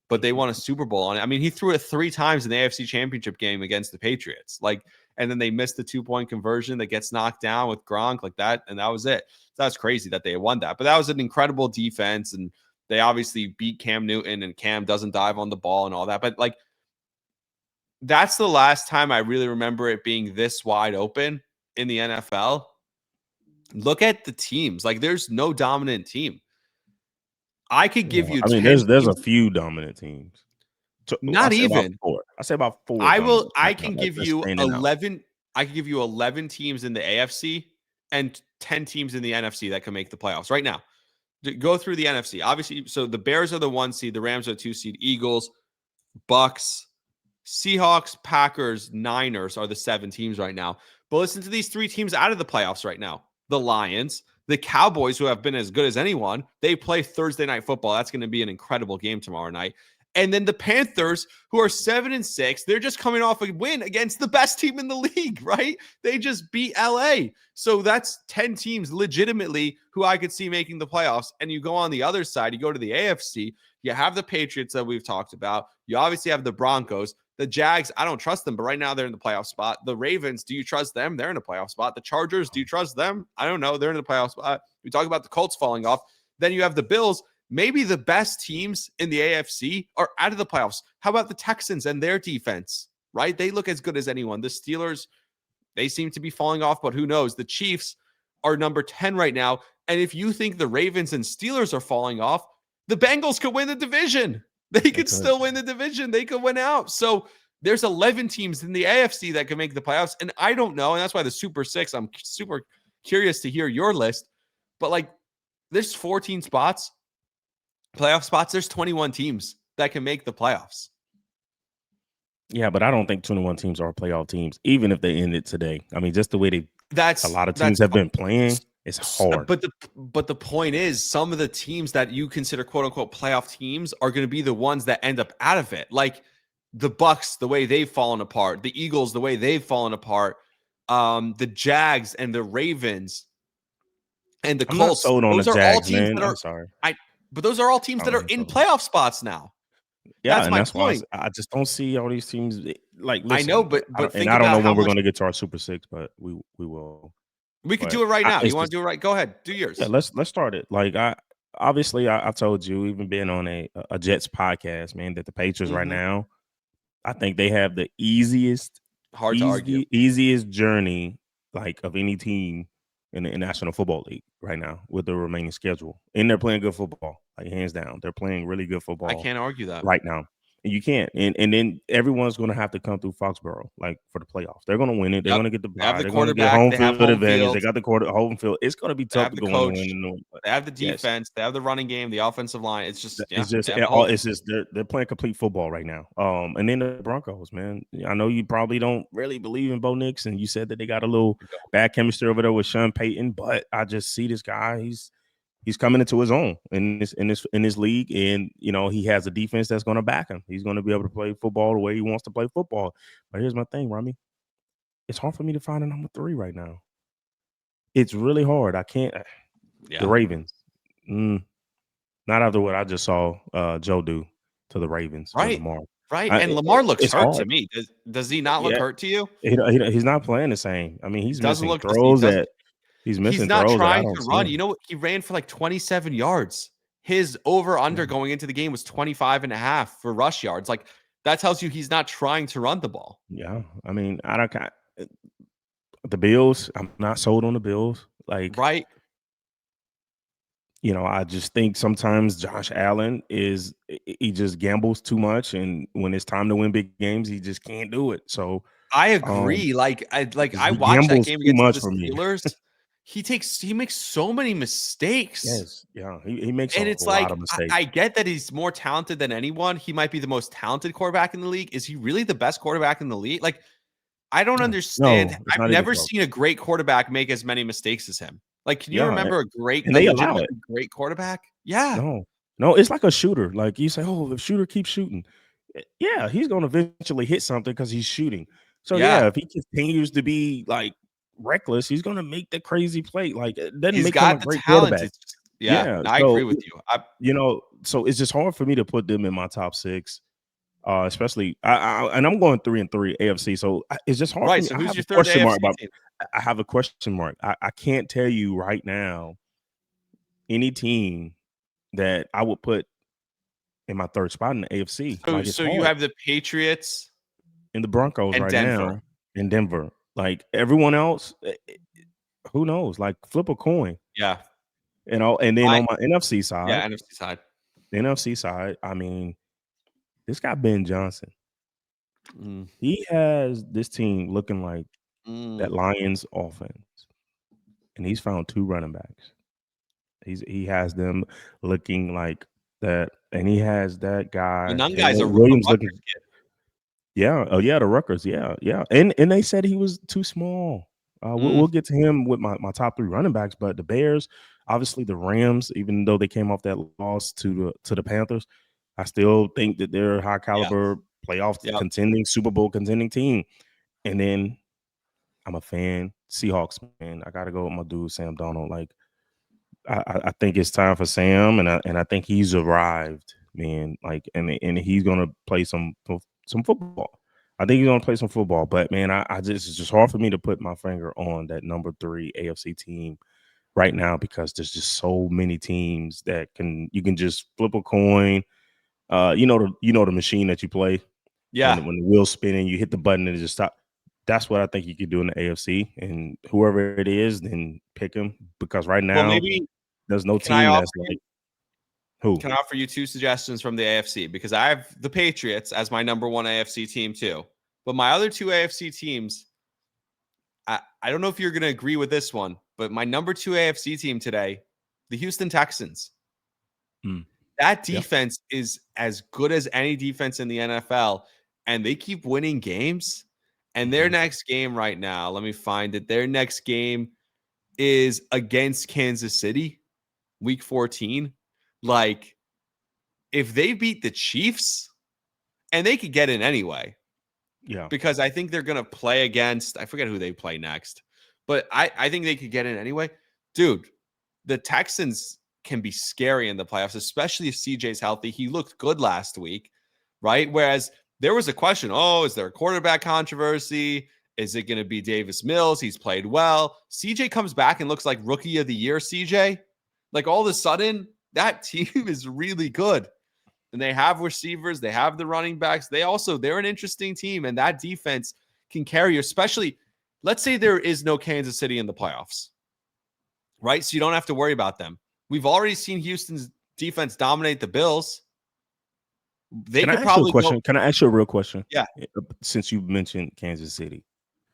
But they won a Super Bowl on it. I mean, he threw it 3 times in the AFC Championship game against the Patriots. Like, and then they missed the 2-point conversion that gets knocked down with Gronk like that. And that was it. So that's crazy that they won that. But that was an incredible defense. And they obviously beat Cam Newton, and Cam doesn't dive on the ball and all that. But like, that's the last time I really remember it being this wide open in the NFL. Look at the teams. Like, there's no dominant team. I could give you. I mean, there's a few dominant teams. Not even 4. I say about 4. I can give you 11. I can give you 11 teams in the AFC and 10 teams in the NFC that can make the playoffs right now. Go through the NFC. Obviously, so the Bears are the 1 seed, the Rams are the 2 seed, Eagles, Bucks, Seahawks, Packers, Niners are the 7 teams right now. But listen to these 3 teams out of the playoffs right now. The Lions, the Cowboys, who have been as good as anyone, they play Thursday Night Football. That's going to be an incredible game tomorrow night. And then the Panthers, who are 7-6, they're just coming off a win against the best team in the league, right? They just beat LA. So that's 10 teams legitimately who I could see making the playoffs. And you go on the other side, you go to the AFC, you have the Patriots that we've talked about. You obviously have the Broncos. The Jags, I don't trust them, but right now they're in the playoff spot. The Ravens, do you trust them? They're in a playoff spot. The Chargers, do you trust them? I don't know. They're in the playoff spot. We talk about the Colts falling off. Then you have the Bills. Maybe the best teams in the AFC are out of the playoffs. How about the Texans and their defense, right? They look as good as anyone. The Steelers, they seem to be falling off, but who knows? The Chiefs are number 10 right now. And if you think the Ravens and Steelers are falling off, the Bengals could win the division. They could still win the division. They could win out. So there's 11 teams in the AFC that can make the playoffs. And I don't know. And that's why the Super 6, I'm super curious to hear your list. But like, there's 14 spots, playoff spots. There's 21 teams that can make the playoffs. Yeah, but I don't think 21 teams are playoff teams, even if they ended today. I mean, just the way a lot of teams have been playing. It's hard. But the point is, some of the teams that you consider quote unquote playoff teams are going to be the ones that end up out of it. Like the Bucks, the way they've fallen apart, the Eagles, the way they've fallen apart, the Jags and the Ravens. and the I'm not Colts. sold on the Those are all Jags, teams man. that I'm are sorry. but those are all teams that are I'm in sold. playoff spots now. Yeah, That's and my that's why point. I just don't see all these teams. Like, I know, listen, but think I don't know about how when we're much going to get to our Super Six, but we will. we could But do it right now. it's You want just to do it right? Go ahead, do yeah. yours. Let's start it. Like I've told you, even being on a Jets podcast, man, that the Patriots right Mhm. now, I think they have the easiest Hard to argue. easiest journey like of any team in the National Football League right now with the remaining schedule. And they're playing good football, like hands down. They're playing really good I football can't argue that. right now. And you can't. And then everyone's gonna have to come through Foxborough, like for the playoffs. They're gonna win it. They're Yep. gonna get the They have bye. the They're gonna get quarterback. home They have field home advantage. They field. got the home field. It's gonna be They tough have to the go in and coach. win the North. They have the Yes. defense. They have the running game, the offensive line. It's just, yeah, It's just they have the hope. it's just they're playing complete football right now. And then the Broncos, man. I know you probably don't really believe in Bo Nix, and you said that they got a little bad chemistry over there with Sean Payton, but I just see this guy. He's coming into his own in this league, and he has a defense that's going to back him. He's going to be able to play football the way he wants to play football. But here's my thing, Rami. It's hard for me to find a number 3 right now. It's really hard. I can't. Yeah. The Ravens. Not after what I just saw Joe do to the Ravens with Right. Lamar. Right. And Lamar looks It's hurt to hard. me. Does he not look Yeah, hurt to you? he's not playing the same. I mean, He doesn't look he's he's missing not throws that I trying don't to see run. him. You know what? He ran for like 27 yards. His over-under Yeah. going into the game was 25.5 for rush yards. Like, that tells you he's not trying to run the ball. Yeah, I mean, I don't. The Bills, I'm not sold on the Bills. Like, Right. I just think sometimes Josh Allen he just gambles too much, and when it's time to win big games, he just can't do it. So I um, agree. I he watched that gambles game too against much the for me. Steelers. He makes so many mistakes. Yes, yeah, he makes a And it's lot like, of mistakes. I get that he's more talented than anyone. He might be the most talented quarterback in the league. Is he really the best quarterback in the league? Like, I don't understand. No, it's I've not even never close. seen a great quarterback make as many mistakes as him. Like, can you Yeah, remember and a they allow it. legitimately great quarterback? Yeah. No, it's like a shooter. Like you say, oh, the shooter keeps shooting. Yeah, he's going to eventually hit something because he's shooting. So Yeah. yeah, if he continues to be like reckless, he's going to make the crazy play. Like it doesn't He's make him a got the great talent. quarterback. It's just, yeah, Yeah, I agree so with you. so it's just hard for me to put them in my top 6. Especially, and I'm going 3-3 AFC. So it's just hard for Right. me. So I who's have your a third question mark AFC about. team? I have a question mark. I can't tell you right now any team that I would put in my third spot in the AFC. Like it's So you hard. have the Patriots In the Broncos and right Denver. now in Denver. Like everyone else, who knows? Like flip a coin, Yeah. and then on my NFC side, NFC side. I mean, this guy Ben Johnson, Mm, he has this team looking like that mm. Lions offense, and he's found 2 running backs. He has them looking like that, and he has that The guy Nun guy's a Caleb Williams looking. Rutgers kid. Yeah, oh yeah, the Rutgers, yeah, and they said he was too small. We'll get to him with my top 3 running backs, but the Bears, obviously the Rams, even though they came off that loss to the Panthers, I still think that they're a high Yeah. caliber playoff Yep. contending Super Bowl contending team. And then I'm a fan, Seahawks, man. I gotta go with my dude Sam Darnold. Like I think it's time for Sam, and I think he's arrived, man. Like and he's gonna play some football. I think he's gonna play some football. But man, I just it's just hard for me to put my finger on that number 3 AFC team right now because there's just so many teams that you can just flip a coin. The machine that you play Yeah. when the wheel's spinning, you hit the button and it just stop. That's what I think you could do in the AFC, and whoever it is, then pick him because right Well, now maybe there's no can I team offer that's you like who? can I offer you 2 suggestions from the AFC? Because I have the Patriots as my number 1 AFC team too. But my other 2 AFC teams, I don't know if you're going to agree with this one, but my number 2 AFC team today, the Houston Texans. Mm. That Yep. defense is as good as any defense in the NFL, and they keep winning games. And their next game right now, let me find it. Their next game is against Kansas City, week 14. Like, if they beat the Chiefs, and they could get in anyway, Yeah. because I think they're going to play against, I forget who they play next, but I think they could get in anyway. Dude, the Texans can be scary in the playoffs, especially if CJ's healthy. He looked good last week, right? Whereas there was a question, is there a quarterback controversy? Is it going to be Davis Mills? He's played well. CJ comes back and looks like rookie of the year, CJ. Like all of a sudden, that team is really good. And they have receivers. They have the running backs. They're an interesting team. And that defense can carry you, especially, let's say there is no Kansas City in the playoffs, right? So you don't have to worry about them. We've already seen Houston's defense dominate the Bills. They Can I could ask you probably a question? Can I ask you a real question? Yeah. Since you mentioned Kansas City.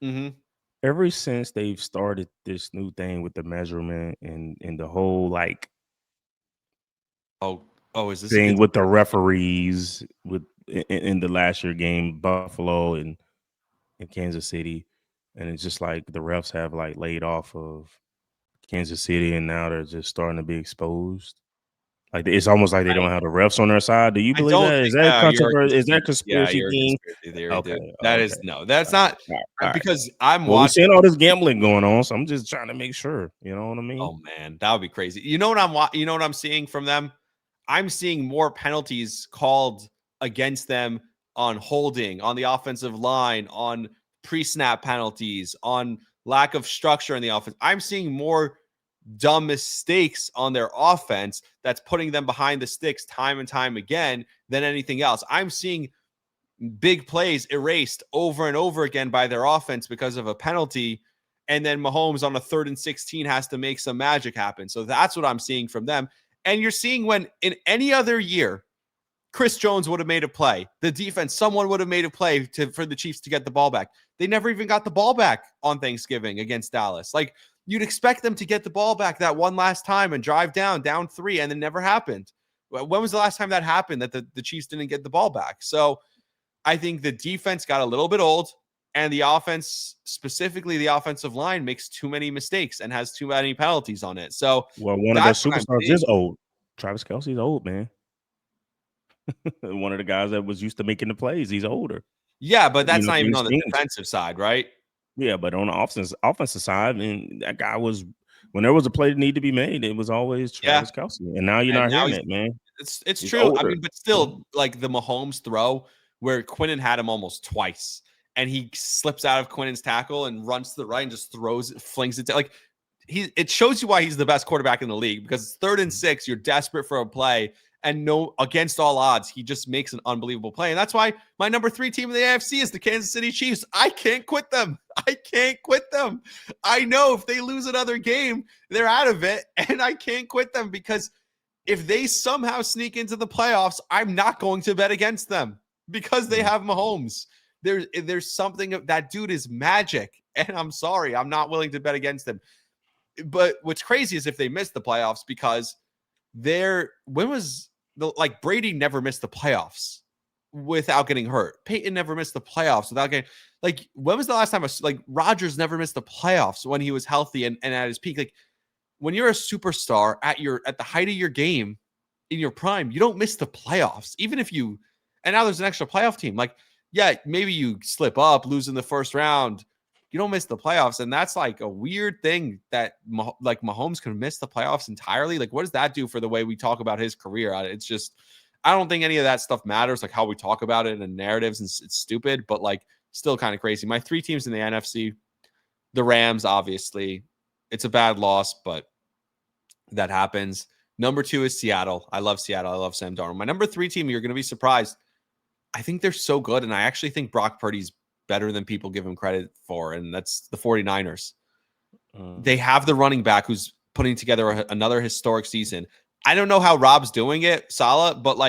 Mm-hmm. Ever since they've started this new thing with the measurement and the whole like Is this thing with the referees in the last year game, Buffalo and Kansas City, and it's just like the refs have like laid off of Kansas City and now they're just starting to be exposed. Like it's almost like they don't have the refs on their side. Do you I believe don't that? think Is that a you're a controversy? Is that a conspiracy. Yeah, conspiracy you're a thing? conspiracy theory, Okay, dude. That is that's all not right. because I'm Well, we're watching. seeing all this gambling going on, so I'm just trying to make sure. You know what I mean? Oh man, that would be crazy. You know what I'm seeing from them? I'm seeing more penalties called against them on holding, on the offensive line, on pre-snap penalties, on lack of structure in the offense. I'm seeing more dumb mistakes on their offense that's putting them behind the sticks time and time again than anything else. I'm seeing big plays erased over and over again by their offense because of a penalty. And then Mahomes on a 3rd and 16 has to make some magic happen. So that's what I'm seeing from them. And you're seeing when in any other year, Chris Jones would have made a play. The defense, someone would have made a play for the Chiefs to get the ball back. They never even got the ball back on Thanksgiving against Dallas. Like you'd expect them to get the ball back that one last time and drive down 3, and it never happened. When was the last time that happened that the Chiefs didn't get the ball back? So I think the defense got a little bit old, and the offense, specifically the offensive line, makes too many mistakes and has too many penalties on it. So one of their superstars is old. Travis Kelce's old, man. One of the guys that was used to making the plays. He's older. Yeah, but that's not even on the defensive side, right? Yeah, but on the offensive side, and that guy was when there was a play that needed to be made, it was always Travis Kelce. And now you're not hearing it, man. It's true. Older. I mean, but still, like the Mahomes throw where Quinnen had him almost twice, and he slips out of Quinnen's tackle and runs to the right and just flings it. Like it shows you why he's the best quarterback in the league, because it's 3rd and 6. You're desperate for a play. And against all odds, he just makes an unbelievable play. And that's why my number 3 team in the AFC is the Kansas City Chiefs. I can't quit them. I know if they lose another game, they're out of it. And I can't quit them because if they somehow sneak into the playoffs, I'm not going to bet against them because they have Mahomes. There's something that dude is magic. And I'm sorry, I'm not willing to bet against them. But what's crazy is if they miss the playoffs, because Brady never missed the playoffs without getting hurt. Peyton never missed the playoffs without getting when was the last time Rodgers never missed the playoffs when he was healthy and at his peak? Like when you're a superstar at the height of your game in your prime, you don't miss the playoffs. Even if and now there's an extra playoff team. Like, yeah, maybe you slip up, lose in the first round. You don't miss the playoffs. And that's like a weird thing that Mahomes can miss the playoffs entirely. Like, what does that do for the way we talk about his career? It's just, I don't think any of that stuff matters, like how we talk about it in narratives, and it's stupid, but still kind of crazy. My 3 teams in the NFC, the Rams, obviously. It's a bad loss, but that happens. Number 2 is Seattle. I love Seattle. I love Sam Darnold. My number 3 team, you're going to be surprised. I think they're so good, and I actually think Brock Purdy's better than people give him credit for, and that's the 49ers. They have the running back who's putting together another historic season. I don't know how Rob's doing it, Saleh, but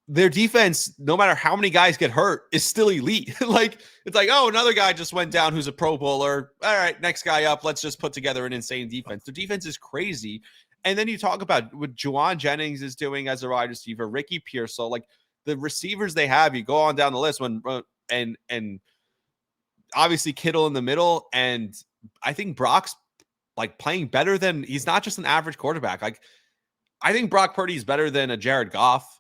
their defense, no matter how many guys get hurt, is still elite. It's another guy just went down who's a Pro Bowler. All right, next guy up. Let's just put together an insane defense. The defense is crazy. And then you talk about what Juwan Jennings is doing as a wide receiver, Ricky Pearsall, the receivers they have. You go on down the list and obviously Kittle in the middle, and I think Brock's playing better than, he's not just an average quarterback. I think Brock Purdy is better than a Jared Goff.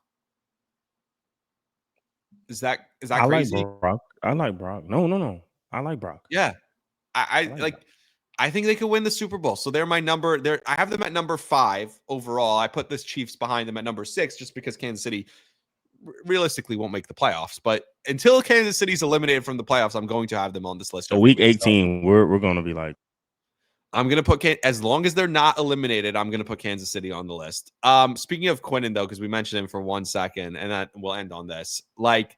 Is that crazy? I like Brock. No. I like Brock. Yeah. I I think they could win the Super Bowl. So they're my number. I have them at number 5 overall. I put this Chiefs behind them at number 6 just because Kansas City realistically won't make the playoffs. But until Kansas City's eliminated from the playoffs, I'm going to have them on this list. So week 18, we're going to be like, I'm going to put as long as they're not eliminated, I'm going to put Kansas City on the list. Speaking of Quinnen, though, because we mentioned him for 1 second, and that we'll end on this. Like,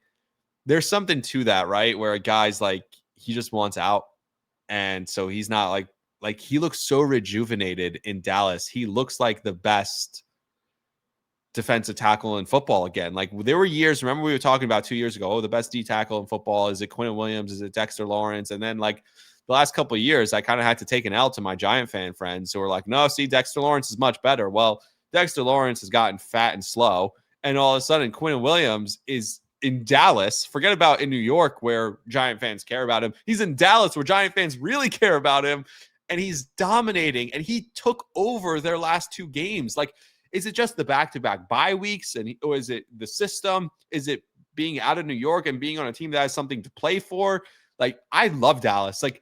there's something to that, right? Where a guy's like, he just wants out. And so he's not like he looks so rejuvenated in Dallas. He looks like the best defensive tackle in football again. Like, there were years, remember we were talking about 2 years ago, the best D tackle in football, is it Quinnen Williams, is it Dexter Lawrence? And then like the last couple of years, I kind of had to take an L to my Giant fan friends who were like, no, see, Dexter Lawrence is much better. Well, Dexter Lawrence has gotten fat and slow, and all of a sudden Quinnen Williams is in Dallas. Forget about in New York where Giant fans care about him. He's in Dallas where Giant fans really care about him, and he's dominating, and he took over their last 2 games. Like, is it just the back-to-back bye weeks, or is it the system? Is it being out of New York and being on a team that has something to play for? Like, I love Dallas. Like,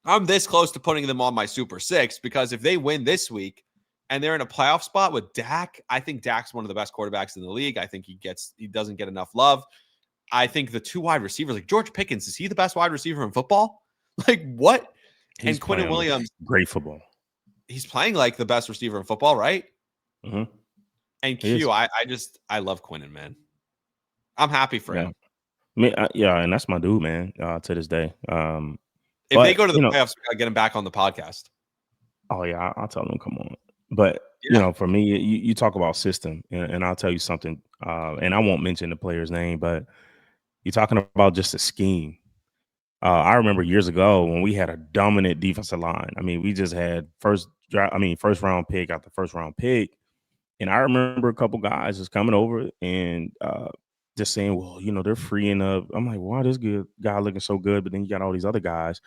I'm this close to putting them on my Super 6 because if they win this week and they're in a playoff spot with Dak, I think Dak's one of the best quarterbacks in the league. I think he doesn't get enough love. I think the 2 wide receivers, like George Pickens, is he the best wide receiver in football? Like, what? He's and Quinnen Williams, great football. He's playing like the best receiver in football, right? Mm-hmm. And Q, I love Quinnen, man. I'm happy for him. And that's my dude, man. To this day. If they go to the playoffs, we gotta get him back on the podcast. Oh yeah, I'll tell them come on. But for me, you talk about system, and I'll tell you something. And I won't mention the player's name, but you're talking about just a scheme. I remember years ago when we had a dominant defensive line. I mean, we just had first round pick after first round pick. And I remember a couple guys just coming over and just saying, well, they're freeing up. I'm like, why this good guy looking so good? But then you got all these other guys.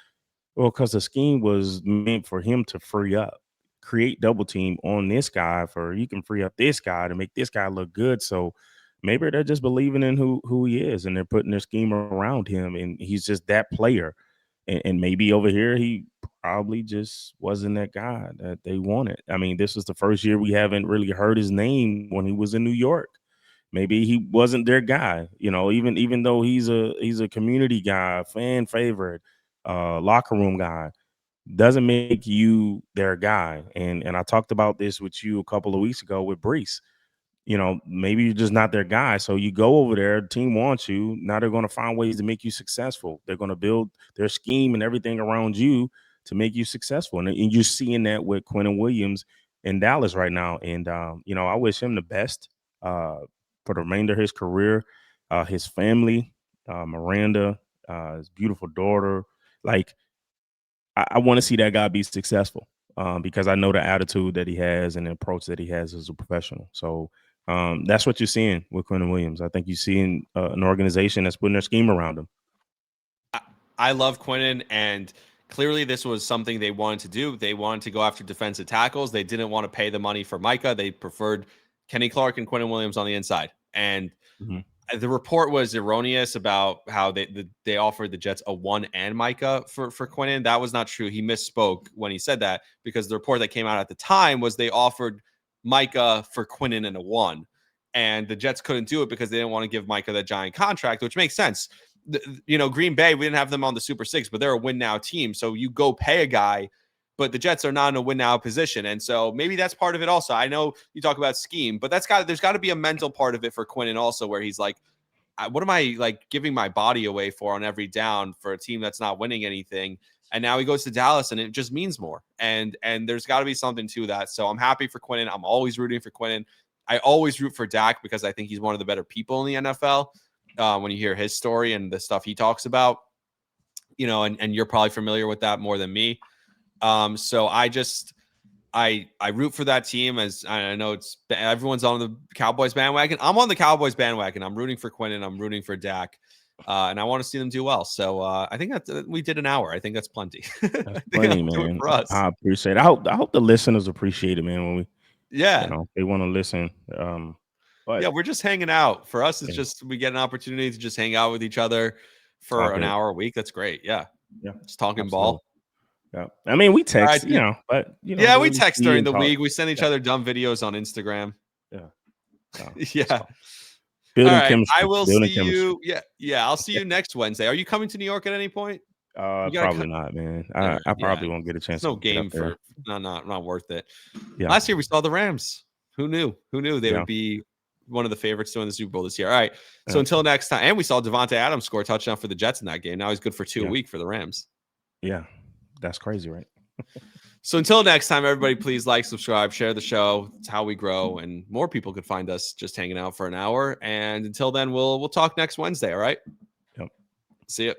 Well, because the scheme was meant for him to free up, create double team on this guy for you can free up this guy to make this guy look good. So maybe they're just believing in who he is and they're putting their scheme around him. And he's just that player. And maybe over here, he probably just wasn't that guy that they wanted. I mean, this was the first year we haven't really heard his name when he was in New York. Maybe he wasn't their guy, even though he's a community guy, fan favorite, locker room guy, doesn't make you their guy. And I talked about this with you a couple of weeks ago with Brees. Maybe you're just not their guy. So you go over there, the team wants you. Now they're going to find ways to make you successful. They're going to build their scheme and everything around you to make you successful. And you're seeing that with Quinnen Williams in Dallas right now. And, I wish him the best for the remainder of his career, his family, Miranda, his beautiful daughter. Like, I want to see that guy be successful because I know the attitude that he has and the approach that he has as a professional. So, that's what you're seeing with Quinnen Williams. I think you're seeing an organization that's putting their scheme around him. I love Quinnen, and clearly this was something they wanted to do. They wanted to go after defensive tackles. They didn't want to pay the money for Micah. They preferred Kenny Clark and Quinnen Williams on the inside. And the report was erroneous about how they offered the Jets a 1 and Micah for Quinnen. That was not true. He misspoke when he said that because the report that came out at the time was they offered Micah for Quinnen and a 1, and the Jets couldn't do it because they didn't want to give Micah that giant contract, which makes sense. Green Bay, we didn't have them on the Super 6, but they're a win now team. So you go pay a guy, but the Jets are not in a win now position. And so maybe that's part of it also. I know you talk about scheme, but there's got to be a mental part of it for Quinnen also, where he's like, what am I like giving my body away for on every down for a team that's not winning anything? And now he goes to Dallas and it just means more. And there's got to be something to that. So I'm happy for Quinnen. I'm always rooting for Quinnen. I always root for Dak because I think he's one of the better people in the NFL. When you hear his story and the stuff he talks about, and you're probably familiar with that more than me. So I root for that team, as I know everyone's on the Cowboys bandwagon. I'm on the Cowboys bandwagon. I'm rooting for Quinnen. I'm rooting for Dak. And I want to see them do well. So I think that we did an hour. I think that's plenty. That's plenty, man. For us. I appreciate it. I hope the listeners appreciate it, man. When they want to listen. But yeah, we're just hanging out. For us, it's just we get an opportunity to just hang out with each other for an hour a week. That's great. Yeah. Yeah. Just talking absolutely. ball. Yeah. I mean, we text, right, but yeah, we when text see during and the talk, week. We send each yeah, other dumb videos on Instagram. yeah. No, it's Yeah. fine. All Building right. I chemistry, will building see chemistry. you. Yeah. Yeah. I'll see you next Wednesday. Are you coming to New York at any point? You got to Probably come. not, man. All right, I yeah. probably won't get a It's chance to no get up game there. for not worth it. Yeah, Last year we saw the Rams. Who knew? Who knew they yeah, would be one of the favorites to win the Super Bowl this year? All right. So yeah, until next time, and we saw Devontae Adams score a touchdown for the Jets in that game. Now he's good for 2 a yeah, week for the Rams. yeah. That's crazy, right? So until next time, everybody, please like, subscribe, share the show. It's how we grow, and more people could find us just hanging out for an hour. And until then, we'll talk next Wednesday. All right. Yep. See you.